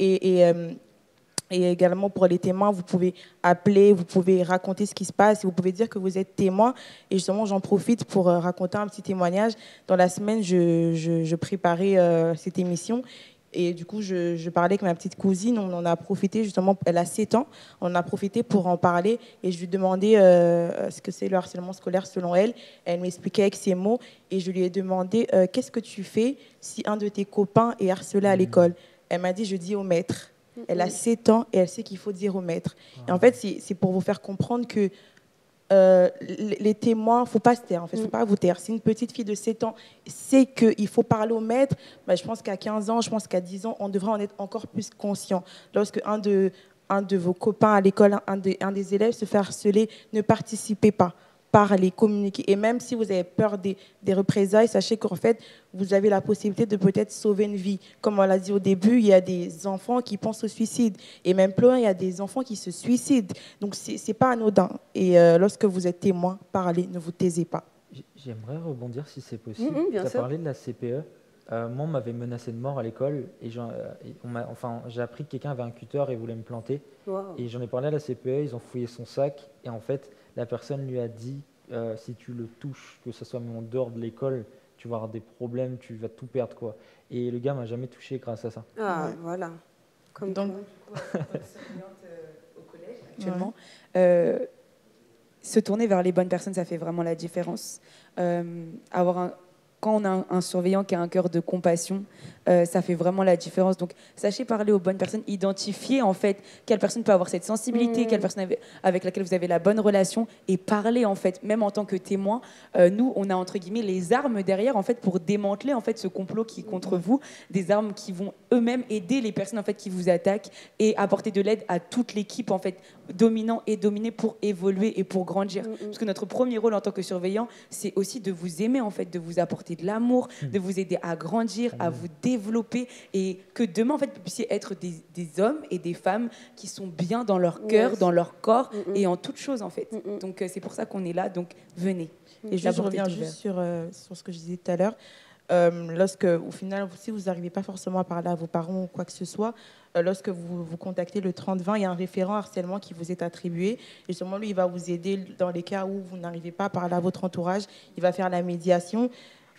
Speaker 2: Et également pour les témoins, vous pouvez appeler, vous pouvez raconter ce qui se passe, et vous pouvez dire que vous êtes témoin. Et justement, j'en profite pour raconter un petit témoignage. Dans la semaine, je préparais cette émission. Et du coup, je parlais avec ma petite cousine. On en a profité justement, elle a 7 ans. On en a profité pour en parler. Et je lui demandais ce que c'est le harcèlement scolaire selon elle. Elle m'expliquait avec ses mots. Et je lui ai demandé qu'est-ce que tu fais si un de tes copains est harcelé à l'école? Elle m'a dit, je dis au maître. Elle a 7 ans et elle sait qu'il faut dire au maître. Et en fait, c'est pour vous faire comprendre que les témoins, il ne faut pas se taire. En fait, faut pas vous taire. Si une petite fille de 7 ans sait qu'il faut parler au maître, je pense qu'à 15 ans, je pense qu'à 10 ans, on devrait en être encore plus conscient. Lorsque un de vos copains à l'école, un des élèves se fait harceler, ne participez pas. Parler, communiquer. Et même si vous avez peur des représailles, sachez qu'en fait, vous avez la possibilité de peut-être sauver une vie. Comme on l'a dit au début, il y a des enfants qui pensent au suicide. Et même plus loin, il y a des enfants qui se suicident. Donc, ce n'est pas anodin. Et lorsque vous êtes témoin, parlez, ne vous taisez pas.
Speaker 3: J'aimerais rebondir si c'est possible.
Speaker 1: Bien
Speaker 3: tu as
Speaker 1: sûr.
Speaker 3: parlé de la CPE. Moi, on m'avait menacé de mort à l'école. Et j'ai appris que quelqu'un avait un cutter et voulait me planter.
Speaker 1: Wow.
Speaker 3: Et j'en ai parlé à la CPE, ils ont fouillé son sac. Et en fait, la personne lui a dit, si tu le touches, que ce soit même en dehors de l'école, tu vas avoir des problèmes, tu vas tout perdre, quoi. Et le gars m'a jamais touché grâce à ça.
Speaker 1: Ah, voilà. Comme
Speaker 2: Donc,
Speaker 4: au collège actuellement, se tourner vers les bonnes personnes, ça fait vraiment la différence. Quand on a un surveillant qui a un cœur de compassion, ça fait vraiment la différence. Donc, sachez parler aux bonnes personnes, identifier en fait quelle personne peut avoir cette sensibilité, quelle personne avec laquelle vous avez la bonne relation, et parler en fait, même en tant que témoin. Nous, on a entre guillemets les armes derrière en fait pour démanteler en fait ce complot qui est contre vous, des armes qui vont eux-mêmes aider les personnes en fait qui vous attaquent et apporter de l'aide à toute l'équipe en fait dominant et dominée pour évoluer et pour grandir. Parce que notre premier rôle en tant que surveillant, c'est aussi de vous aimer en fait, de vous apporter de l'amour, de vous aider à grandir, à vous développer, et que demain en fait vous puissiez être des hommes et des femmes qui sont bien dans leur cœur, dans leur corps et en toute chose en fait. Donc c'est pour ça qu'on est là, donc venez.
Speaker 2: Et je reviens juste sur ce que je disais tout à l'heure. Lorsque, au final, si vous n'arrivez pas forcément à parler à vos parents ou quoi que ce soit, lorsque vous contactez le 3020, il y a un référent harcèlement qui vous est attribué. Et justement, lui, il va vous aider dans les cas où vous n'arrivez pas à parler à votre entourage. Il va faire la médiation.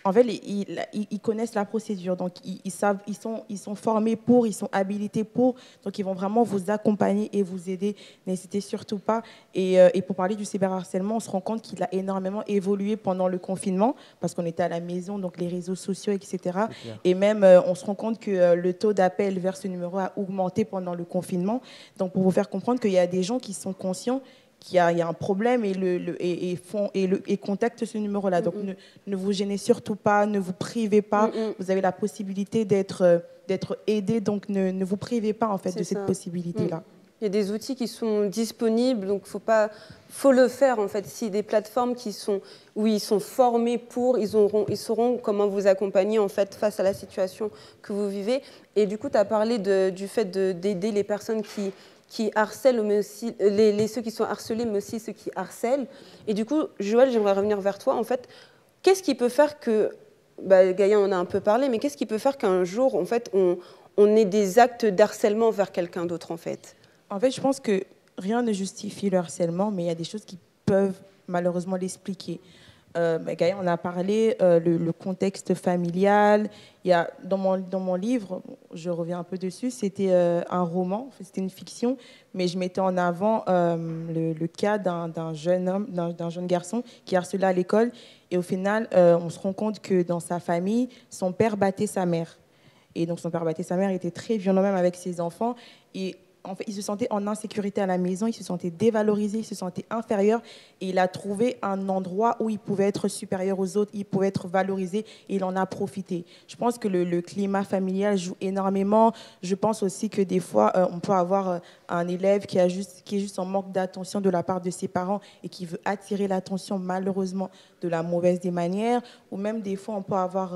Speaker 2: En fait, ils connaissent la procédure, donc ils savent, ils sont formés pour, ils sont habilités pour, donc ils vont vraiment vous accompagner et vous aider. N'hésitez surtout pas. Et pour parler du cyberharcèlement, on se rend compte qu'il a énormément évolué pendant le confinement, parce qu'on était à la maison, donc les réseaux sociaux, etc. Et même, on se rend compte que le taux d'appel vers ce numéro a augmenté pendant le confinement. Donc, pour vous faire comprendre qu'il y a des gens qui sont conscients il y a un problème et contactent ce numéro-là. Donc, ne vous gênez surtout pas, ne vous privez pas. Vous avez la possibilité d'être aidé, donc ne vous privez pas, en fait, de cette possibilité-là.
Speaker 1: Il y a des outils qui sont disponibles, donc faut le faire, en fait. Si des plateformes où ils sont formés ils sauront comment vous accompagner, en fait, face à la situation que vous vivez. Et du coup, tu as parlé du fait d'aider les personnes qui harcèlent, mais aussi ceux qui sont harcelés, mais aussi ceux qui harcèlent. Et du coup, Joël, j'aimerais revenir vers toi. En fait, qu'est-ce qui peut faire que, Gaïa en a un peu parlé, mais qu'est-ce qui peut faire qu'un jour, en fait, on ait des actes d'harcèlement vers quelqu'un d'autre, en fait?
Speaker 2: En fait, je pense que rien ne justifie le harcèlement, mais il y a des choses qui peuvent malheureusement l'expliquer. Gaïa, on a parlé, le contexte familial. Il y a, dans mon livre, je reviens un peu dessus, c'était un roman, c'était une fiction, mais je mettais en avant le cas d'un jeune garçon qui harcelait à l'école. Et au final, on se rend compte que dans sa famille, son père battait sa mère. Et donc, son père battait sa mère, il était très violent même avec ses enfants. Et en fait, il se sentait en insécurité à la maison, il se sentait dévalorisé, il se sentait inférieur. Et il a trouvé un endroit où il pouvait être supérieur aux autres, il pouvait être valorisé, et il en a profité. Je pense que le climat familial joue énormément. Je pense aussi que des fois, on peut avoir un élève qui est juste en manque d'attention de la part de ses parents et qui veut attirer l'attention, malheureusement, de la mauvaise des manières. Ou même des fois, on peut avoir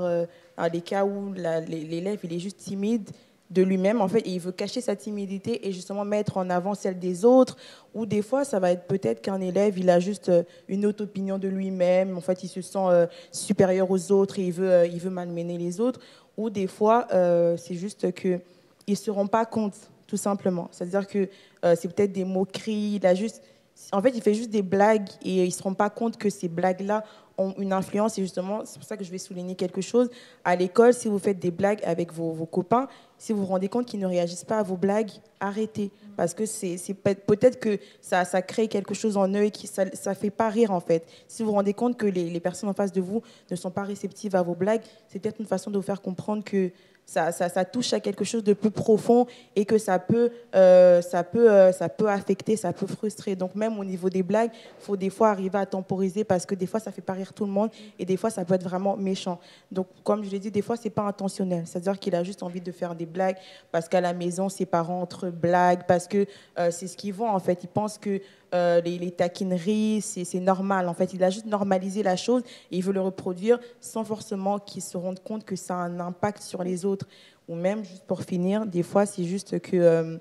Speaker 2: des cas où l'élève il est juste timide de lui-même, en fait, et il veut cacher sa timidité et justement mettre en avant celle des autres. Ou des fois, ça va être peut-être qu'un élève, il a juste une autre opinion de lui-même. En fait, il se sent supérieur aux autres et il veut malmener les autres. Ou des fois, c'est juste qu'ils ne se rendent pas compte, tout simplement. C'est-à-dire que c'est peut-être des moqueries. En fait, il fait juste des blagues et il ne se rend pas compte que ces blagues-là ont une influence. Et justement, c'est pour ça que je vais souligner quelque chose. À l'école, si vous faites des blagues avec vos copains, si vous vous rendez compte qu'ils ne réagissent pas à vos blagues, arrêtez. Parce que peut-être que ça crée quelque chose en eux et que ça ne fait pas rire, en fait. Si vous vous rendez compte que les personnes en face de vous ne sont pas réceptives à vos blagues, c'est peut-être une façon de vous faire comprendre que ça touche à quelque chose de plus profond et que ça peut affecter, ça peut frustrer. Donc même au niveau des blagues, il faut des fois arriver à temporiser parce que des fois, ça fait pas rire tout le monde et des fois, ça peut être vraiment méchant. Donc comme je l'ai dit, des fois, c'est pas intentionnel. C'est-à-dire qu'il a juste envie de faire des blagues parce qu'à la maison, ses parents entre blagues, parce que c'est ce qu'ils voient en fait. Ils pensent que les taquineries, c'est normal. En fait, il a juste normalisé la chose et il veut le reproduire sans forcément qu'ils se rendent compte que ça a un impact sur les autres. Ou même, juste pour finir, des fois, c'est juste que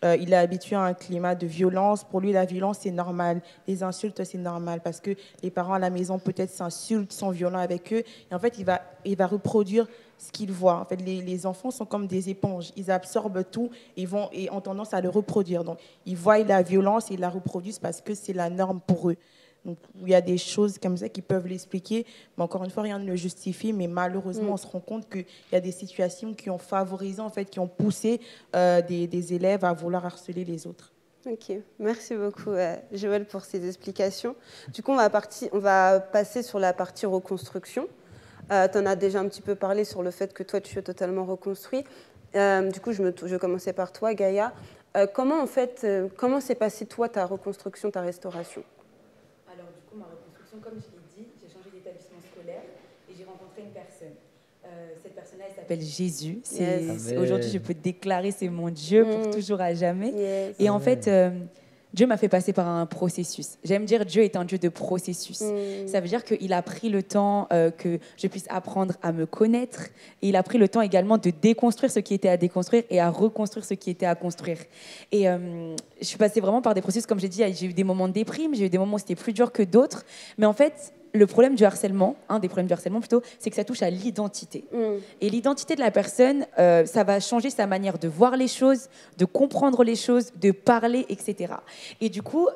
Speaker 2: il est habitué à un climat de violence. Pour lui, la violence, c'est normal. Les insultes, c'est normal parce que les parents à la maison, peut-être, s'insultent, sont violents avec eux. Et en fait, il va reproduire ce qu'ils voient. En fait, les enfants sont comme des éponges. Ils absorbent tout et ont tendance à le reproduire. Donc, ils voient la violence et ils la reproduisent parce que c'est la norme pour eux. Donc, il y a des choses comme ça qui peuvent l'expliquer. Mais encore une fois, rien ne le justifie. Mais malheureusement, on se rend compte qu'il y a des situations qui ont favorisé, en fait, qui ont poussé des élèves à vouloir harceler les autres.
Speaker 1: Ok, merci beaucoup Joël pour ces explications. Du coup, on va passer sur la partie reconstruction. Tu en as déjà un petit peu parlé sur le fait que toi, tu es totalement reconstruit. Du coup, je vais commencer par toi, Gaïa. Comment s'est passée, toi, ta reconstruction, ta restauration?
Speaker 4: Alors, du coup, ma reconstruction, comme je l'ai dit, j'ai changé d'établissement scolaire et j'ai rencontré une personne. Cette personne-là, elle s'appelle Jésus. Aujourd'hui, je peux déclarer, c'est mon Dieu pour toujours à jamais.
Speaker 1: Yes.
Speaker 4: Et en fait, Dieu m'a fait passer par un processus. J'aime dire Dieu est un Dieu de processus. Ça veut dire qu'il a pris le temps que je puisse apprendre à me connaître. Et il a pris le temps également de déconstruire ce qui était à déconstruire et à reconstruire ce qui était à construire. Et je suis passée vraiment par des processus, comme j'ai dit, j'ai eu des moments de déprime, j'ai eu des moments où c'était plus dur que d'autres. Mais en fait, le problème du harcèlement, un des problèmes du harcèlement plutôt, c'est que ça touche à l'identité. Et l'identité de la personne, ça va changer sa manière de voir les choses, de comprendre les choses, de parler, etc. Et du coup,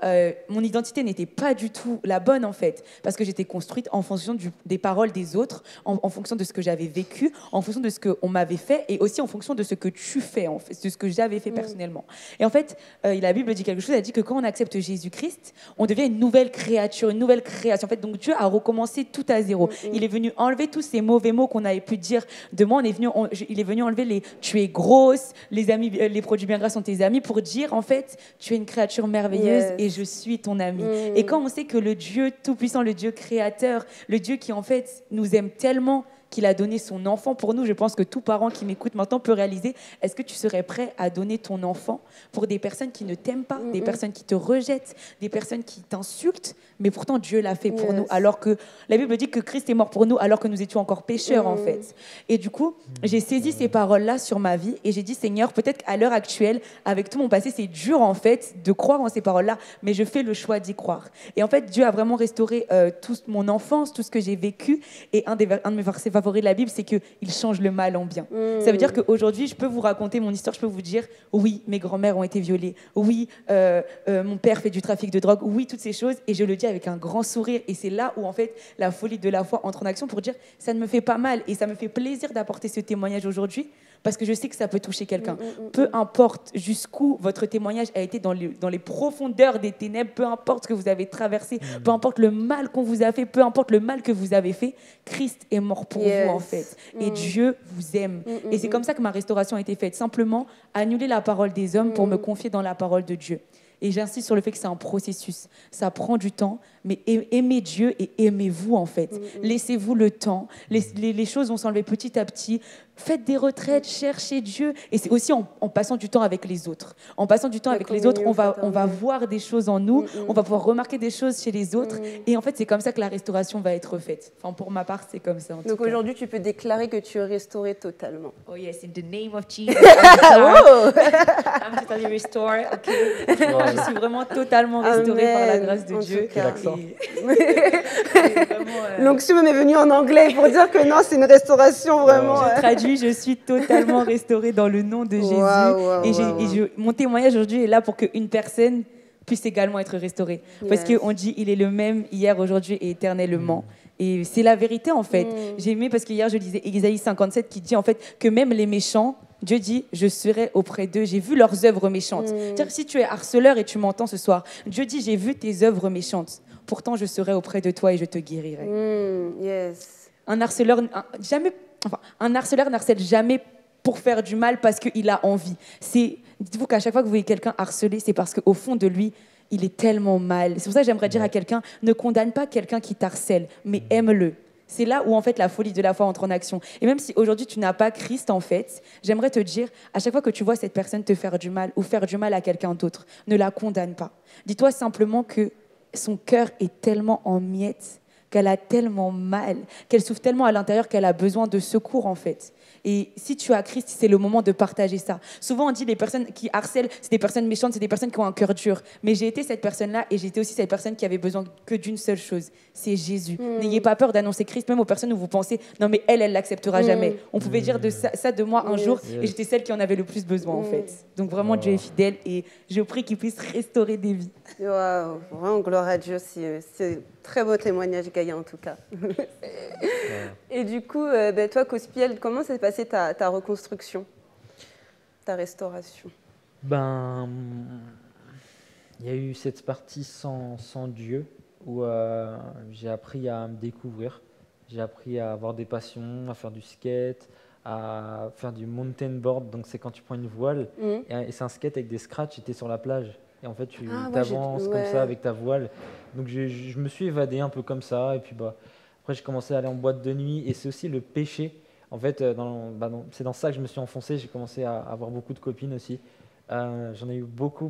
Speaker 4: mon identité n'était pas du tout la bonne en fait, parce que j'étais construite en fonction des paroles des autres, en fonction de ce que j'avais vécu, en fonction de ce qu'on m'avait fait, et aussi en fonction de ce que tu fais, en fait, de ce que j'avais fait personnellement. Et en fait, la Bible dit quelque chose, elle dit que quand on accepte Jésus-Christ, on devient une nouvelle créature, une nouvelle création. En fait, donc Dieu a à recommencer tout à zéro. Il est venu enlever tous ces mauvais mots qu'on avait pu dire de moi. Il est venu enlever les « tu es grosse », les produits bien gras sont tes amis, pour dire en fait « tu es une créature merveilleuse et je suis ton ami ». Et quand on sait que le Dieu tout-puissant, le Dieu créateur, le Dieu qui en fait nous aime tellement, qu'il a donné son enfant pour nous. Je pense que tout parent qui m'écoute maintenant peut réaliser, est-ce que tu serais prêt à donner ton enfant pour des personnes qui ne t'aiment pas, des personnes qui te rejettent, des personnes qui t'insultent, mais pourtant Dieu l'a fait pour nous, alors que la Bible dit que Christ est mort pour nous alors que nous étions encore pécheurs en fait. Et du coup, j'ai saisi ces paroles-là sur ma vie et j'ai dit, Seigneur, peut-être qu'à l'heure actuelle, avec tout mon passé, c'est dur en fait de croire en ces paroles-là, mais je fais le choix d'y croire. Et en fait, Dieu a vraiment restauré toute mon enfance, tout ce que j'ai vécu. Et un de mes versets favoris de la Bible, c'est qu'il change le mal en bien. Ça veut dire qu'aujourd'hui, je peux vous raconter mon histoire, je peux vous dire, oui, mes grands-mères ont été violées, oui, mon père fait du trafic de drogue, oui, toutes ces choses, et je le dis avec un grand sourire. Et c'est là où, en fait, la folie de la foi entre en action pour dire, ça ne me fait pas mal, et ça me fait plaisir d'apporter ce témoignage aujourd'hui, parce que je sais que ça peut toucher quelqu'un. Peu importe jusqu'où votre témoignage a été dans les profondeurs des ténèbres, peu importe ce que vous avez traversé, peu importe le mal qu'on vous a fait, peu importe le mal que vous avez fait, Christ est mort pour vous en fait. Et Dieu vous aime. Et c'est comme ça que ma restauration a été faite. Simplement, annuler la parole des hommes pour me confier dans la parole de Dieu. Et j'insiste sur le fait que c'est un processus. Ça prend du temps, mais aimez Dieu et aimez-vous en fait. Laissez-vous le temps. Les choses vont s'enlever petit à petit. Faites des retraites, cherchez Dieu. Et c'est aussi en passant du temps avec les autres. En passant du temps avec les autres, on va voir des choses en nous, on va pouvoir remarquer des choses chez les autres. Et en fait, c'est comme ça que la restauration va être faite. Enfin, pour ma part, c'est comme ça.
Speaker 1: Donc aujourd'hui, tu peux déclarer que tu es restauré totalement.
Speaker 4: Oh yes, in the name of Jesus. I'm totally restored. Okay. Je suis vraiment totalement restaurée par la grâce de Dieu.
Speaker 1: L'onction est venue en anglais pour dire que non, c'est une restauration vraiment.
Speaker 4: Je traduis, je suis totalement restaurée dans le nom de Jésus. Mon témoignage aujourd'hui est là pour qu'une personne puisse également être restaurée. Parce qu'on dit il est le même hier, aujourd'hui et éternellement. Et c'est la vérité en fait. J'ai aimé parce qu'hier je lisais Ésaïe 57 qui dit en fait que même les méchants, Dieu dit, je serai auprès d'eux, j'ai vu leurs œuvres méchantes. C'est-à-dire, si tu es harceleur et tu m'entends ce soir, Dieu dit, j'ai vu tes œuvres méchantes. Pourtant, je serai auprès de toi et je te guérirai. Un harceleur n'harcèle jamais pour faire du mal parce qu'il a envie. Dites-vous qu'à chaque fois que vous voyez quelqu'un harceler, c'est parce qu'au fond de lui, il est tellement mal. C'est pour ça que j'aimerais dire à quelqu'un, ne condamne pas quelqu'un qui t'harcèle, mais aime-le. C'est là où en fait la folie de la foi entre en action. Et même si aujourd'hui tu n'as pas Christ en fait, j'aimerais te dire, à chaque fois que tu vois cette personne te faire du mal ou faire du mal à quelqu'un d'autre, ne la condamne pas. Dis-toi simplement que son cœur est tellement en miettes, qu'elle a tellement mal, qu'elle souffre tellement à l'intérieur qu'elle a besoin de secours en fait. Et si tu as Christ, c'est le moment de partager ça. Souvent on dit les personnes qui harcèlent, c'est des personnes méchantes, c'est des personnes qui ont un cœur dur. Mais j'ai été cette personne-là et j'ai été aussi cette personne qui avait besoin que d'une seule chose, c'est Jésus. N'ayez pas peur d'annoncer Christ, même aux personnes où vous pensez, non mais elle l'acceptera jamais. On pouvait dire ça de moi un jour et j'étais celle qui en avait le plus besoin en fait. Donc vraiment Dieu est fidèle et je prie qu'il puisse restaurer des vies.
Speaker 1: Waouh, vraiment gloire à Dieu, c'est très beau témoignage Gaïa en tout cas. Et du coup, toi Cospiel, comment s'est passée ta reconstruction, ta restauration?
Speaker 3: Il y a eu cette partie sans Dieu où j'ai appris à me découvrir, j'ai appris à avoir des passions, à faire du skate, à faire du mountain board, donc c'est quand tu prends une voile et c'est un skate avec des scratchs et tu es sur la plage. Et en fait, tu t'avances comme ça avec ta voile. Donc, je me suis évadé un peu comme ça. Et puis, après, j'ai commencé à aller en boîte de nuit. Et c'est aussi le péché. En fait, c'est dans ça que je me suis enfoncé. J'ai commencé à avoir beaucoup de copines aussi. J'en ai eu beaucoup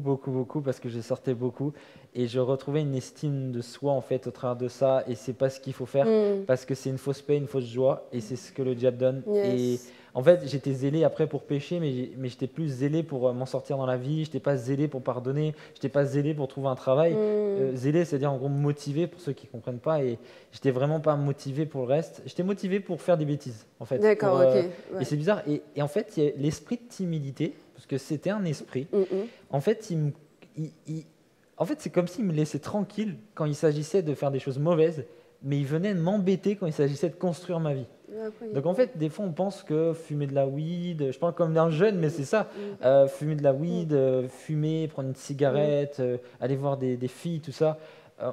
Speaker 3: parce que j'ai sorti beaucoup. Et je retrouvais une estime de soi, en fait, au travers de ça. Et c'est pas ce qu'il faut faire parce que c'est une fausse paix, une fausse joie. Et c'est ce que le diable donne. Et en fait, j'étais zélé après pour pécher, mais j'étais plus zélé pour m'en sortir dans la vie. Je n'étais pas zélé pour pardonner. Je n'étais pas zélé pour trouver un travail. Zélé, c'est-à-dire en gros motivé pour ceux qui ne comprennent pas. Et je n'étais vraiment pas motivé pour le reste. J'étais motivé pour faire des bêtises, en fait.
Speaker 1: D'accord, ok. Ouais.
Speaker 3: Et c'est bizarre. Et en fait, il y a l'esprit de timidité, parce que c'était un esprit. En fait, en fait, c'est comme s'il me laissait tranquille quand il s'agissait de faire des choses mauvaises, mais il venait m'embêter quand il s'agissait de construire ma vie. Donc en fait, des fois, on pense que fumer de la weed, je parle comme un jeune, mais c'est ça, fumer de la weed, fumer, prendre une cigarette, aller voir des filles, tout ça,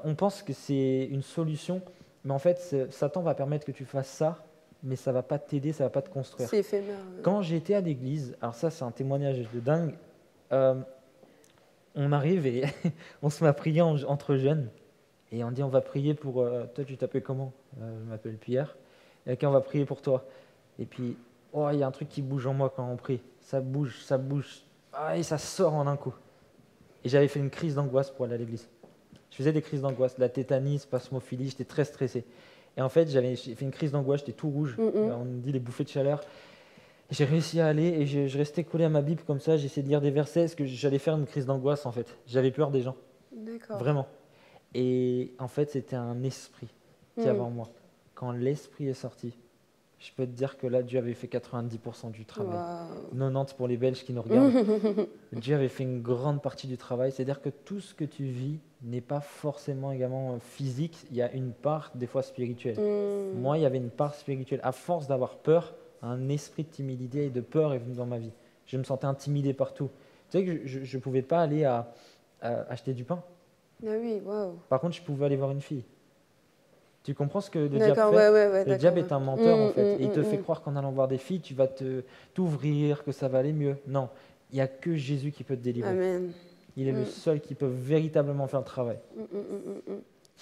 Speaker 3: on pense que c'est une solution Mais en fait, Satan va permettre que tu fasses ça, mais ça ne va pas t'aider, ça ne va pas te construire.
Speaker 1: C'est éphémère.
Speaker 3: Quand j'étais à l'église, alors ça c'est un témoignage de dingue, on arrive et on se met à prier entre jeunes. Et on dit on va prier pour... toi tu t'appelles comment? Je m'appelle Pierre. Et on va prier pour toi. Et puis, oh, il y a un truc qui bouge en moi quand on prie. Ça bouge. Ah, et ça sort en un coup. Et j'avais fait une crise d'angoisse pour aller à l'église. Je faisais des crises d'angoisse, la tétanie, spasmophilie, j'étais très stressé. Et en fait, j'ai fait une crise d'angoisse, j'étais tout rouge. On me dit les bouffées de chaleur. Et j'ai réussi à aller et je restais collé à ma Bible comme ça, j'essayais de lire des versets parce que j'allais faire une crise d'angoisse en fait. J'avais peur des gens.
Speaker 1: D'accord.
Speaker 3: Vraiment. Et en fait, c'était un esprit qui avait en moi. Quand l'esprit est sorti, je peux te dire que là, Dieu avait fait 90% du travail. Wow. 90 pour les Belges qui nous regardent. Dieu avait fait une grande partie du travail. C'est-à-dire que tout ce que tu vis n'est pas forcément également physique. Il y a une part, des fois, spirituelle. Moi, il y avait une part spirituelle. À force d'avoir peur, un esprit de timidité et de peur est venu dans ma vie. Je me sentais intimidé partout. Tu sais que je ne pouvais pas aller à acheter du pain.
Speaker 1: Ah oui, wow.
Speaker 3: Par contre, je pouvais aller voir une fille. Tu comprends ce que le diable fait? Le diable est un menteur en fait. Et il te fait croire qu'en allant voir des filles, tu vas t'ouvrir, que ça va aller mieux. Non, il n'y a que Jésus qui peut te délivrer.
Speaker 1: Amen.
Speaker 3: Il est le seul qui peut véritablement faire le travail.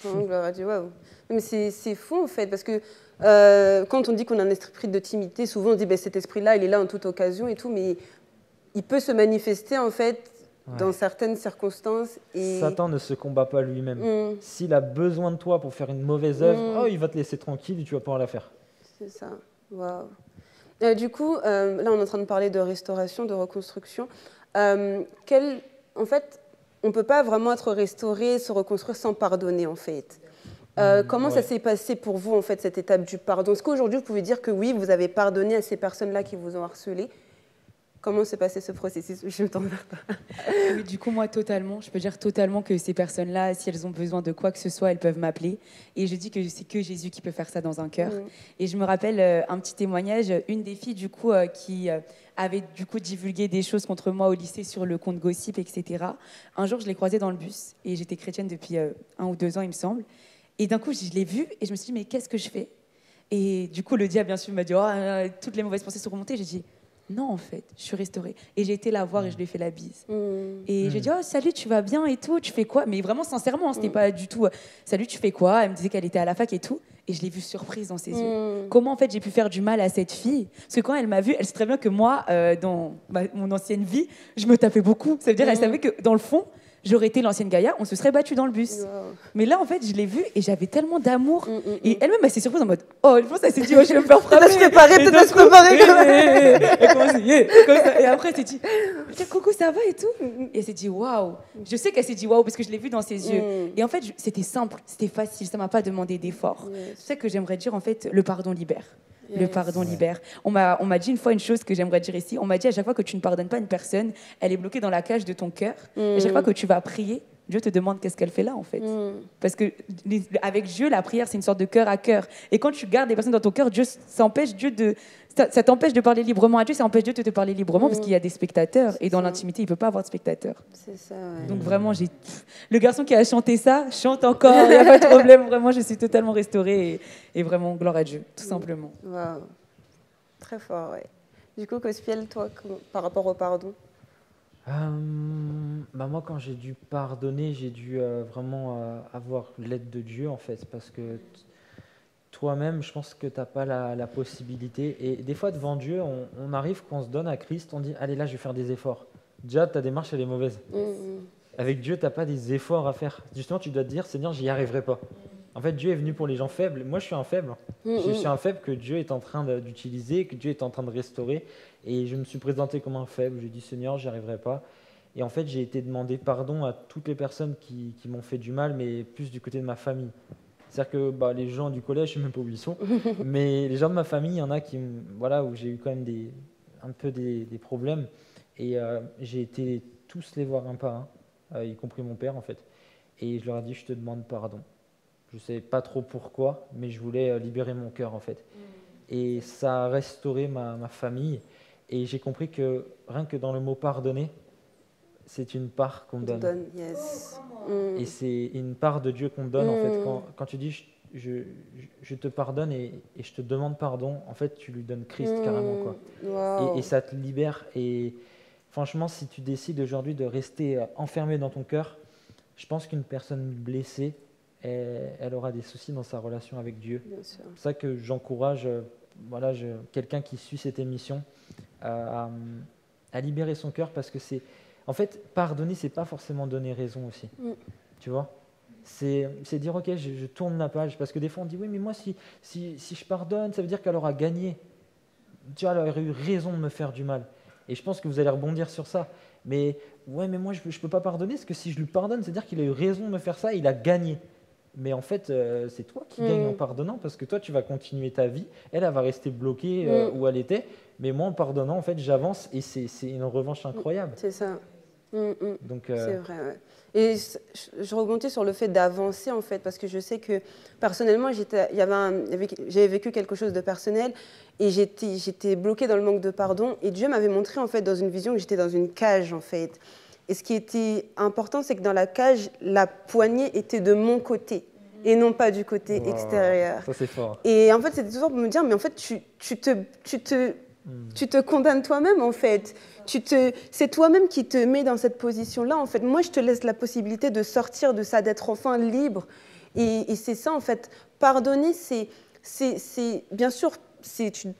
Speaker 1: Gloire à Dieu, waouh. Mais c'est fou en fait, parce que quand on dit qu'on a un esprit de timidité, souvent on dit cet esprit-là, il est là en toute occasion et tout, mais il peut se manifester en fait dans certaines circonstances. Et...
Speaker 3: Satan ne se combat pas lui-même. S'il a besoin de toi pour faire une mauvaise œuvre, il va te laisser tranquille et tu vas pouvoir la faire.
Speaker 1: C'est ça, waouh. Du coup, là on est en train de parler de restauration, de reconstruction. En fait, on ne peut pas vraiment être restauré, se reconstruire sans pardonner en fait. Comment ça s'est passé pour vous en fait, cette étape du pardon? Est-ce qu'aujourd'hui vous pouvez dire que oui, vous avez pardonné à ces personnes-là qui vous ont harcelé? Comment s'est passé ce processus? Je me tourne vers toi.
Speaker 4: Oui, du coup, moi, totalement. Je peux dire totalement que ces personnes-là, si elles ont besoin de quoi que ce soit, elles peuvent m'appeler. Et je dis que c'est que Jésus qui peut faire ça dans un cœur. Et je me rappelle un petit témoignage. Une des filles, du coup, qui avait du coup divulgué des choses contre moi au lycée sur le compte Gossip, etc. Un jour, je l'ai croisée dans le bus. Et j'étais chrétienne depuis 1 ou 2 ans, il me semble. Et d'un coup, je l'ai vue et je me suis dit, mais qu'est-ce que je fais? Et du coup, le diable, bien sûr, m'a dit, toutes les mauvaises pensées sont remontées. J'ai dit, non, en fait, je suis restaurée. Et j'ai été la voir et je lui ai fait la bise. Et j'ai dit, salut, tu vas bien et tout, tu fais quoi? Mais vraiment, sincèrement, c'était pas du tout, salut, tu fais quoi? Elle me disait qu'elle était à la fac et tout. Et je l'ai vue surprise dans ses yeux. Comment, en fait, j'ai pu faire du mal à cette fille? Parce que quand elle m'a vue, elle sait très bien que moi, dans mon ancienne vie, je me tapais beaucoup. Ça veut dire, elle savait que, dans le fond, j'aurais été l'ancienne Gaïa, on se serait battu dans le bus. Wow. Mais là, en fait, je l'ai vue et j'avais tellement d'amour. Et elle-même, elle s'est surprise en mode, oh, je pense qu'elle s'est dit, oh, je vais me faire frapper.
Speaker 1: Peut-être se préparer.
Speaker 4: Et après, elle s'est dit, coucou, ça va et tout. Et elle s'est dit, waouh. Je sais qu'elle s'est dit, waouh, parce que je l'ai vue dans ses yeux. Et en fait, c'était simple, c'était facile, ça m'a pas demandé d'effort. C'est ça que j'aimerais dire, en fait, le pardon libère. Le pardon libère. On m'a dit une fois une chose que j'aimerais dire ici. On m'a dit à chaque fois que tu ne pardonnes pas une personne, elle est bloquée dans la cage de ton cœur. Et à chaque fois que tu vas prier, Dieu te demande qu'est-ce qu'elle fait là en fait. Parce que avec Dieu, la prière c'est une sorte de cœur à cœur. Et quand tu gardes des personnes dans ton cœur, ça t'empêche de parler librement à Dieu, ça empêche Dieu de te parler librement parce qu'il y a des spectateurs et dans l'intimité il peut pas avoir de spectateurs.
Speaker 1: C'est ça. Ouais.
Speaker 4: Donc vraiment le garçon qui a chanté ça chante encore, il n'y a pas de problème. Vraiment, je suis totalement restaurée et vraiment gloire à Dieu, tout simplement.
Speaker 1: Waouh, très fort, ouais. Du coup, Cospiel, toi, par rapport au pardon?
Speaker 3: Moi, quand j'ai dû pardonner, j'ai dû vraiment avoir l'aide de Dieu en fait, parce que toi-même, je pense que tu n'as pas la possibilité. Et des fois, devant Dieu, on arrive, qu'on se donne à Christ, on dit, allez là, je vais faire des efforts. Déjà, ta démarche, elle est mauvaise. Avec Dieu, tu n'as pas des efforts à faire. Justement, tu dois te dire, Seigneur, j'y arriverai pas. En fait, Dieu est venu pour les gens faibles. Moi, je suis un faible. Je suis un faible que Dieu est en train d'utiliser, que Dieu est en train de restaurer. Et je me suis présenté comme un faible. J'ai dit, Seigneur, j'y arriverai pas. Et en fait, j'ai été demander pardon à toutes les personnes qui m'ont fait du mal, mais plus du côté de ma famille. C'est-à-dire que les gens du collège, je ne sais même pas où ils sont, mais les gens de ma famille, il y en a où j'ai eu quand même un peu des problèmes. Et j'ai été tous les voir un par un, y compris mon père en fait. Et je leur ai dit, je te demande pardon. Je ne sais pas trop pourquoi, mais je voulais libérer mon cœur en fait. Et ça a restauré ma famille. Et j'ai compris que rien que dans le mot pardonner, c'est une part qu'on me donne.
Speaker 1: Yes.
Speaker 3: Et c'est une part de Dieu qu'on te donne en fait. Quand tu dis je te pardonne et je te demande pardon, en fait, tu lui donnes Christ carrément, quoi.
Speaker 1: Wow.
Speaker 3: Et ça te libère. Et franchement, si tu décides aujourd'hui de rester enfermé dans ton cœur, je pense qu'une personne blessée, elle aura des soucis dans sa relation avec Dieu.
Speaker 1: Bien sûr.
Speaker 3: C'est pour ça que j'encourage voilà, quelqu'un qui suit cette émission à libérer son cœur, parce que c'est... En fait, pardonner, c'est pas forcément donner raison aussi. Tu vois? C'est dire, ok, je tourne la page. Parce que des fois, on dit, oui, mais moi, si je pardonne, ça veut dire qu'elle aura gagné. Tu vois, elle aurait eu raison de me faire du mal. Et je pense que vous allez rebondir sur ça. Mais ouais, mais moi, je ne peux pas pardonner, parce que si je lui pardonne, c'est-à-dire qu'il a eu raison de me faire ça, il a gagné. Mais en fait, c'est toi qui gagnes en pardonnant, parce que toi, tu vas continuer ta vie. Elle va rester bloquée où elle était. Mais moi, en pardonnant, en fait, j'avance, et c'est une revanche incroyable.
Speaker 1: C'est ça.
Speaker 3: Donc,
Speaker 1: c'est vrai, ouais. Et je rebondis sur le fait d'avancer, en fait, parce que je sais que personnellement, j'avais vécu quelque chose de personnel et j'étais bloquée dans le manque de pardon. Et Dieu m'avait montré, en fait, dans une vision, que j'étais dans une cage, en fait. Et ce qui était important, c'est que dans la cage, la poignée était de mon côté et non pas du côté extérieur.
Speaker 3: Ça, c'est fort.
Speaker 1: Et en fait, c'était toujours pour me dire, mais en fait, tu te condamnes toi-même, en fait. C'est toi-même qui te mets dans cette position-là, en fait. Moi, je te laisse la possibilité de sortir de ça, d'être enfin libre. Et c'est ça, en fait. Pardonner, c'est bien sûr,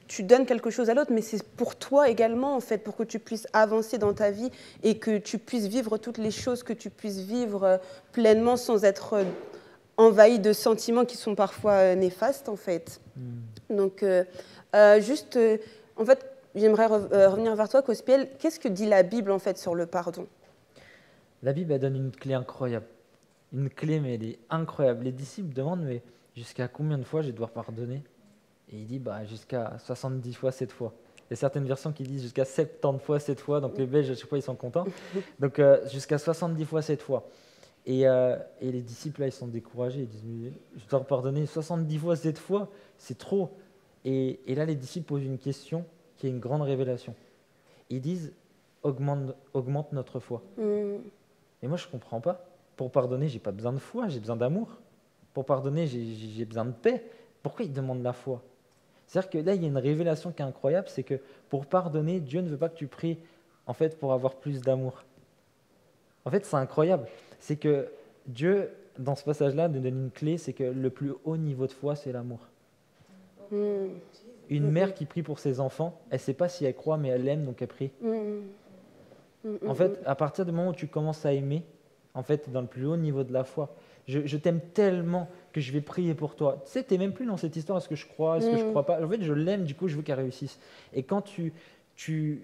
Speaker 1: tu donnes quelque chose à l'autre, mais c'est pour toi également, en fait, pour que tu puisses avancer dans ta vie et que tu puisses vivre toutes les choses que tu puisses vivre pleinement sans être envahi de sentiments qui sont parfois néfastes, en fait. Donc, en fait, j'aimerais revenir vers toi, Cospiel. Qu'est-ce que dit la Bible, en fait, sur le pardon?
Speaker 3: La Bible, elle donne une clé incroyable. Une clé, mais elle est incroyable. Les disciples demandent, mais jusqu'à combien de fois je vais devoir pardonner? Et il dit, jusqu'à 70 fois 7 fois. Il y a certaines versions qui disent jusqu'à 70 fois 7 fois. Donc les Belges, à chaque fois, ils sont contents. Donc jusqu'à 70 fois 7 fois. Et les disciples, là, ils sont découragés. Ils disent, mais je dois pardonner 70 fois 7 fois, c'est trop. Et là, les disciples posent une question qui est une grande révélation. Ils disent, augmente notre foi. Et moi, je ne comprends pas. Pour pardonner, je n'ai pas besoin de foi, j'ai besoin d'amour. Pour pardonner, j'ai besoin de paix. Pourquoi ils demandent la foi? C'est-à-dire que là, il y a une révélation qui est incroyable, c'est que pour pardonner, Dieu ne veut pas que tu pries, en fait, pour avoir plus d'amour. En fait, c'est incroyable. C'est que Dieu, dans ce passage-là, nous donne une clé, c'est que le plus haut niveau de foi, c'est l'amour. Une mère qui prie pour ses enfants, elle ne sait pas si elle croit, mais elle aime, donc elle prie. En fait, à partir du moment où tu commences à aimer, en fait, dans le plus haut niveau de la foi, je t'aime tellement que je vais prier pour toi. Tu sais, tu n'es même plus dans cette histoire, est-ce que je crois, est-ce que je ne crois pas. En fait, je l'aime, du coup, je veux qu'elle réussisse. Et quand tu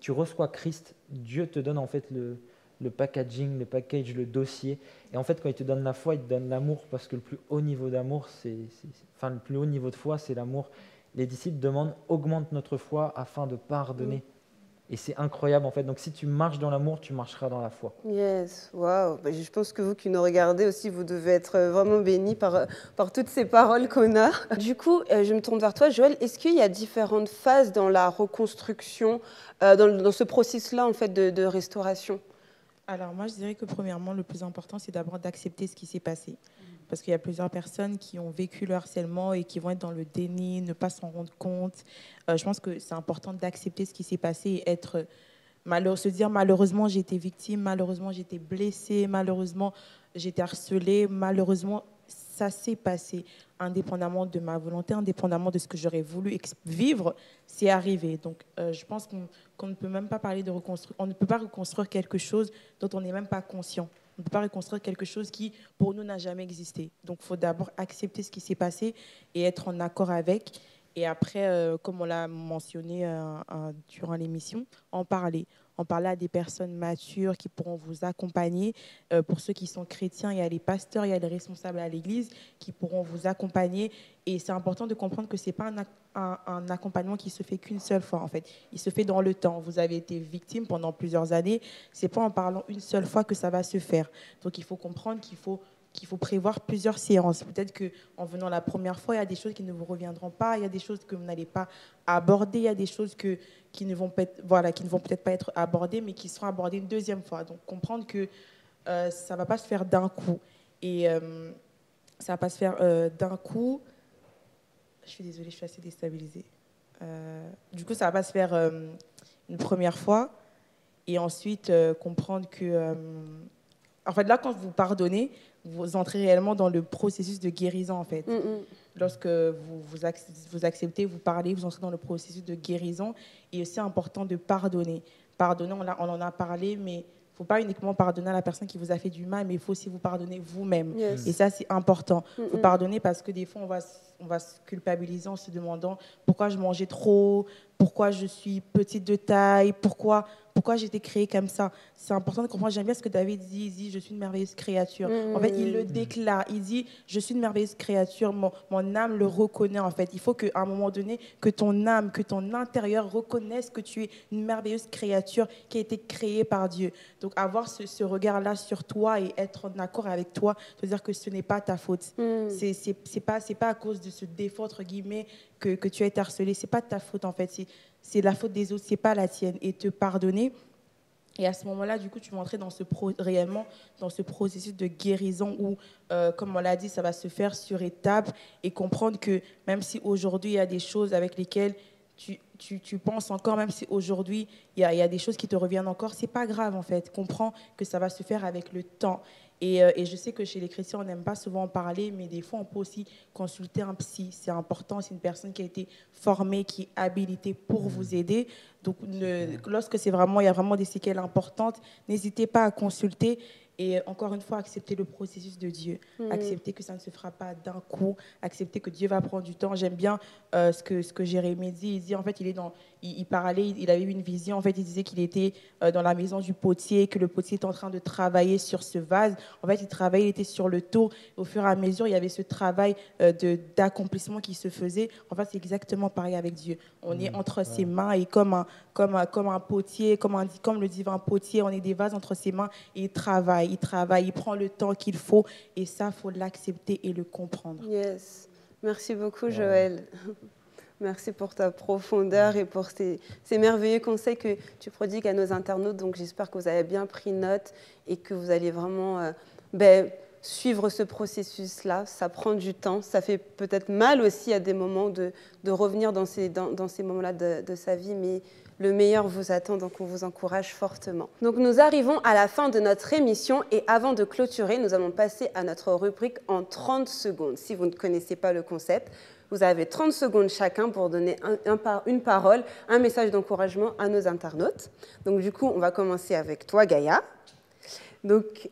Speaker 3: reçois Christ, Dieu te donne en fait le packaging, le package, le dossier. Et en fait, quand il te donne la foi, il te donne l'amour, parce que le plus haut niveau d'amour, le plus haut niveau de foi, c'est l'amour. Les disciples demandent, augmente notre foi afin de pardonner. Et c'est incroyable, en fait. Donc, si tu marches dans l'amour, tu marcheras dans la foi.
Speaker 1: Yes, waouh. Je pense que vous qui nous regardez aussi, vous devez être vraiment bénis par toutes ces paroles qu'on a. Du coup, je me tourne vers toi, Joël. Est-ce qu'il y a différentes phases dans la reconstruction, dans ce processus-là, en fait, de restauration?
Speaker 2: Alors, moi, je dirais que premièrement, le plus important, c'est d'abord d'accepter ce qui s'est passé. Parce qu'il y a plusieurs personnes qui ont vécu le harcèlement et qui vont être dans le déni, ne pas s'en rendre compte. Je pense que c'est important d'accepter ce qui s'est passé et se dire malheureusement j'ai été victime, malheureusement j'ai été blessée, malheureusement j'ai été harcelée, malheureusement ça s'est passé. Indépendamment de ma volonté, indépendamment de ce que j'aurais voulu vivre, c'est arrivé. Donc je pense qu'on ne peut même pas parler de reconstruire. On ne peut pas reconstruire quelque chose dont on n'est même pas conscient. On ne peut pas reconstruire quelque chose qui, pour nous, n'a jamais existé. Donc, il faut d'abord accepter ce qui s'est passé et être en accord avec. Et après, comme on l'a mentionné durant l'émission, en parler. En parler à des personnes matures qui pourront vous accompagner. Pour ceux qui sont chrétiens, il y a les pasteurs, il y a les responsables à l'église qui pourront vous accompagner. Et c'est important de comprendre que ce n'est pas un accompagnement qui se fait qu'une seule fois, en fait. Il se fait dans le temps. Vous avez été victime pendant plusieurs années. Ce n'est pas en parlant une seule fois que ça va se faire. Donc, il faut comprendre qu'il faut prévoir plusieurs séances. Peut-être qu'en venant la première fois, il y a des choses qui ne vous reviendront pas, il y a des choses que vous n'allez pas aborder, il y a des choses qui ne vont peut-être pas être abordées, mais qui seront abordées une deuxième fois. Donc, comprendre que ça ne va pas se faire d'un coup. Et ça va pas se faire d'un coup. Je suis désolée, je suis assez déstabilisée. Du coup, ça va pas se faire une première fois et ensuite comprendre que... en fait, là, quand vous pardonnez, vous entrez réellement dans le processus de guérison, en fait. Lorsque vous acceptez, vous parlez, vous entrez dans le processus de guérison. Et c'est important de pardonner. Pardonner, on en a parlé, mais il ne faut pas uniquement pardonner à la personne qui vous a fait du mal, mais il faut aussi vous pardonner vous-même.
Speaker 1: Yes.
Speaker 2: Et ça, c'est important. Il faut pardonner parce que des fois, on va se culpabiliser en se demandant pourquoi je mangeais trop, pourquoi je suis petite de taille, pourquoi j'ai été créée comme ça. C'est important de comprendre. J'aime bien ce que David dit. Il dit, je suis une merveilleuse créature. En fait, il le déclare. Il dit, je suis une merveilleuse créature. Mon âme le reconnaît, en fait. Il faut qu'à un moment donné, que ton âme, que ton intérieur reconnaisse que tu es une merveilleuse créature qui a été créée par Dieu. Donc, avoir ce regard-là sur toi et être en accord avec toi, c'est-à-dire que ce n'est pas ta faute. C'est pas à cause de ce défaut, entre guillemets, que tu as été harcelé. C'est pas de ta faute, en fait. C'est la faute des autres, c'est pas la tienne. Et te pardonner. Et à ce moment-là, du coup, tu vas entrer réellement dans ce processus de guérison où, comme on l'a dit, ça va se faire sur étapes et comprendre que même si aujourd'hui, il y a des choses avec lesquelles tu penses encore, même si aujourd'hui, il y a des choses qui te reviennent encore, c'est pas grave, en fait. Comprends que ça va se faire avec le temps. Et je sais que chez les chrétiens, on n'aime pas souvent en parler, mais des fois, on peut aussi consulter un psy. C'est important, c'est une personne qui a été formée, qui est habilitée pour vous aider. Donc, lorsque il y a vraiment des séquelles importantes, n'hésitez pas à consulter. Et encore une fois, accepter le processus de Dieu. Accepter que ça ne se fera pas d'un coup. Accepter que Dieu va prendre du temps. J'aime bien ce que Jérémie dit. Il dit, en fait, il parlait, il avait eu une vision. En fait, il disait qu'il était dans la maison du potier, que le potier était en train de travailler sur ce vase. En fait, il travaillait, il était sur le tour. Au fur et à mesure, il y avait ce travail d'accomplissement qui se faisait. En fait, c'est exactement pareil avec Dieu. On est entre ses mains et comme un potier, comme le divin potier, on est des vases entre ses mains et il travaille, il prend le temps qu'il faut et ça, il faut l'accepter et le comprendre.
Speaker 1: Yes. Merci beaucoup, Joël. Merci pour ta profondeur et pour ces merveilleux conseils que tu prodigues à nos internautes. Donc, j'espère que vous avez bien pris note et que vous allez vraiment suivre ce processus-là. Ça prend du temps. Ça fait peut-être mal aussi à des moments de revenir dans ces moments-là de sa vie, mais le meilleur vous attend, donc on vous encourage fortement. Donc nous arrivons à la fin de notre émission et avant de clôturer, nous allons passer à notre rubrique en 30 secondes. Si vous ne connaissez pas le concept, vous avez 30 secondes chacun pour donner une parole, un message d'encouragement à nos internautes. Donc du coup, on va commencer avec toi, Gaïa. Donc,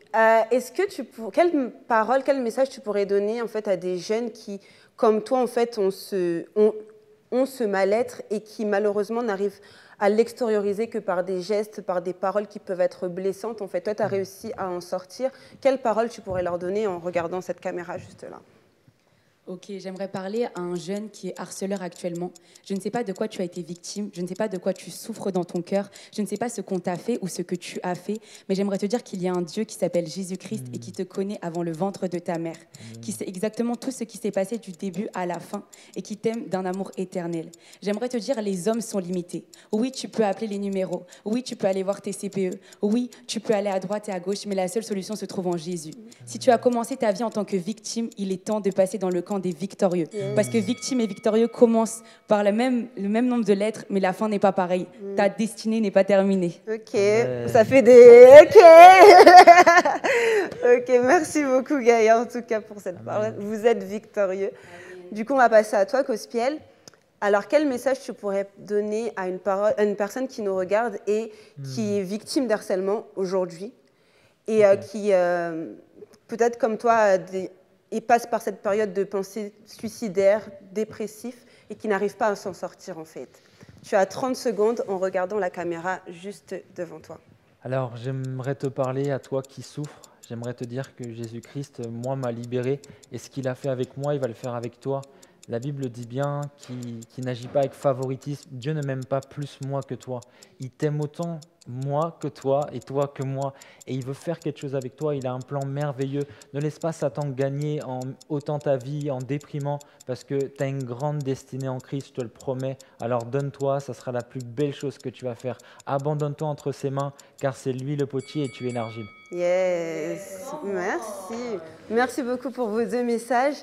Speaker 1: quel message tu pourrais donner en fait à des jeunes qui, comme toi, en fait, ont ce mal-être et qui malheureusement n'arrivent à l'extérioriser que par des gestes, par des paroles qui peuvent être blessantes. En fait, toi, tu as réussi à en sortir. Quelle parole tu pourrais leur donner en regardant cette caméra juste là ?
Speaker 4: Ok, j'aimerais parler à un jeune qui est harceleur actuellement. Je ne sais pas de quoi tu as été victime, je ne sais pas de quoi tu souffres dans ton cœur, je ne sais pas ce qu'on t'a fait ou ce que tu as fait, mais j'aimerais te dire qu'il y a un Dieu qui s'appelle Jésus-Christ et qui te connaît avant le ventre de ta mère, qui sait exactement tout ce qui s'est passé du début à la fin et qui t'aime d'un amour éternel. J'aimerais te dire, les hommes sont limités. Oui, tu peux appeler les numéros, oui, tu peux aller voir tes CPE, oui, tu peux aller à droite et à gauche, mais la seule solution se trouve en Jésus. Si tu as commencé ta vie en tant que victime, il est temps de passer dans le camp des victorieux. Parce que victime et victorieux commencent par le même nombre de lettres, mais la fin n'est pas pareille. Ta destinée n'est pas terminée.
Speaker 1: Ok, ça fait des... Ok, merci beaucoup Gaïa en tout cas pour cette parole. Vous êtes victorieux. Du coup, on va passer à toi, Cospiel. Alors, quel message tu pourrais donner à une personne qui nous regarde et qui est victime d'harcèlement aujourd'hui et qui, peut-être comme toi, et passe par cette période de pensée suicidaire, dépressif, et qui n'arrive pas à s'en sortir en fait. Tu as 30 secondes en regardant la caméra juste devant toi.
Speaker 3: Alors, j'aimerais te parler à toi qui souffres. J'aimerais te dire que Jésus-Christ, moi, m'a libéré. Et ce qu'il a fait avec moi, il va le faire avec toi. La Bible dit bien qu'il n'agit pas avec favoritisme. Dieu ne m'aime pas plus moi que toi. Il t'aime autant moi que toi et toi que moi. Et il veut faire quelque chose avec toi, il a un plan merveilleux. Ne laisse pas Satan gagner en autant ta vie, en déprimant, parce que tu as une grande destinée en Christ, je te le promets. Alors donne-toi, ça sera la plus belle chose que tu vas faire. Abandonne-toi entre ses mains, car c'est lui le potier et tu es l'argile.
Speaker 1: Yes, merci. Merci beaucoup pour vos 2 messages.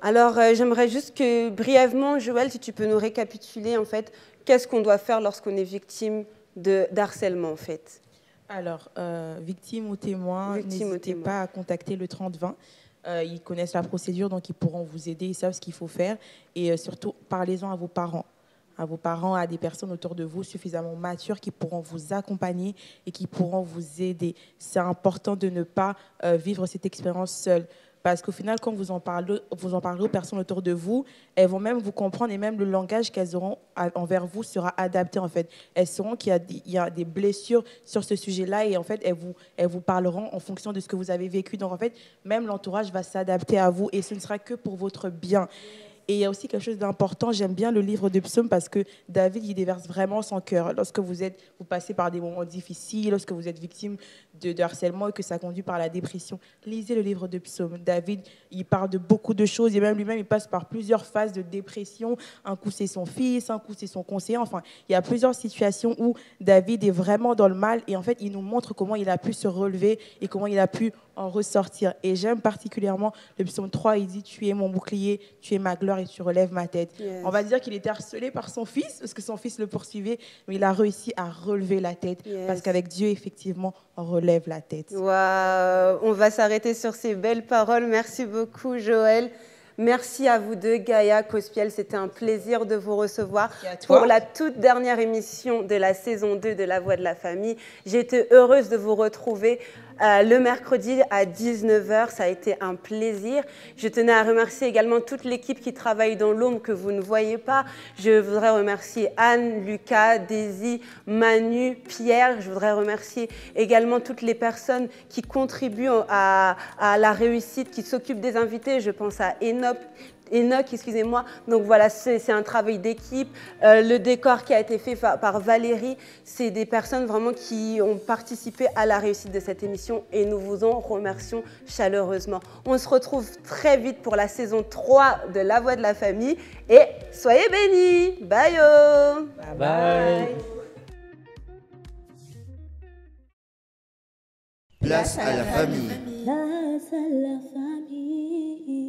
Speaker 1: Alors, j'aimerais juste que brièvement, Joël, si tu peux nous récapituler, en fait, qu'est-ce qu'on doit faire lorsqu'on est victime d'harcèlement, en fait.
Speaker 2: Alors, victime ou témoin, n'hésitez pas à contacter le 30-20. Ils connaissent la procédure, donc ils pourront vous aider, ils savent ce qu'il faut faire. Et surtout, parlez-en à vos parents, à des personnes autour de vous suffisamment matures qui pourront vous accompagner et qui pourront vous aider. C'est important de ne pas vivre cette expérience seule. Parce qu'au final, quand vous en parlez aux personnes autour de vous, elles vont même vous comprendre et même le langage qu'elles auront envers vous sera adapté en fait. Elles sauront qu'il y a des blessures sur ce sujet-là et en fait, elles vous parleront en fonction de ce que vous avez vécu. Donc en fait, même l'entourage va s'adapter à vous et ce ne sera que pour votre bien. Et il y a aussi quelque chose d'important, j'aime bien le livre de Psaumes parce que David, il déverse vraiment son cœur. Lorsque vous passez par des moments difficiles, lorsque vous êtes victime de harcèlement et que ça conduit par la dépression, lisez le livre de Psaumes. David, il parle de beaucoup de choses et même lui-même, il passe par plusieurs phases de dépression. Un coup, c'est son fils, un coup, c'est son conseiller. Enfin, il y a plusieurs situations où David est vraiment dans le mal et en fait, il nous montre comment il a pu se relever et comment il a pu en ressortir. Et j'aime particulièrement le psaume 3, il dit « Tu es mon bouclier, tu es ma gloire et tu relèves ma tête. Yes. » On va dire qu'il était harcelé par son fils, parce que son fils le poursuivait, mais il a réussi à relever la tête, parce qu'avec Dieu, effectivement, on relève la tête.
Speaker 1: Waouh, on va s'arrêter sur ces belles paroles. Merci beaucoup, Joël. Merci à vous deux, Gaïa, Cospiel. C'était un plaisir de vous recevoir pour la toute dernière émission de la saison 2 de La Voix de la Famille. J'ai été heureuse de vous retrouver le mercredi à 19h. Ça a été un plaisir. Je tenais à remercier également toute l'équipe qui travaille dans l'ombre que vous ne voyez pas. Je voudrais remercier Anne, Lucas, Daisy, Manu, Pierre. Je voudrais remercier également toutes les personnes qui contribuent à la réussite, qui s'occupent des invités. Je pense à Enoch, excusez-moi. Donc voilà, c'est un travail d'équipe. Le décor qui a été fait par Valérie, c'est des personnes vraiment qui ont participé à la réussite de cette émission et nous vous en remercions chaleureusement. On se retrouve très vite pour la saison 3 de La Voix de la Famille et soyez bénis. Bye.
Speaker 3: Bye. Bye.
Speaker 5: Place à la famille.
Speaker 6: Place à la famille.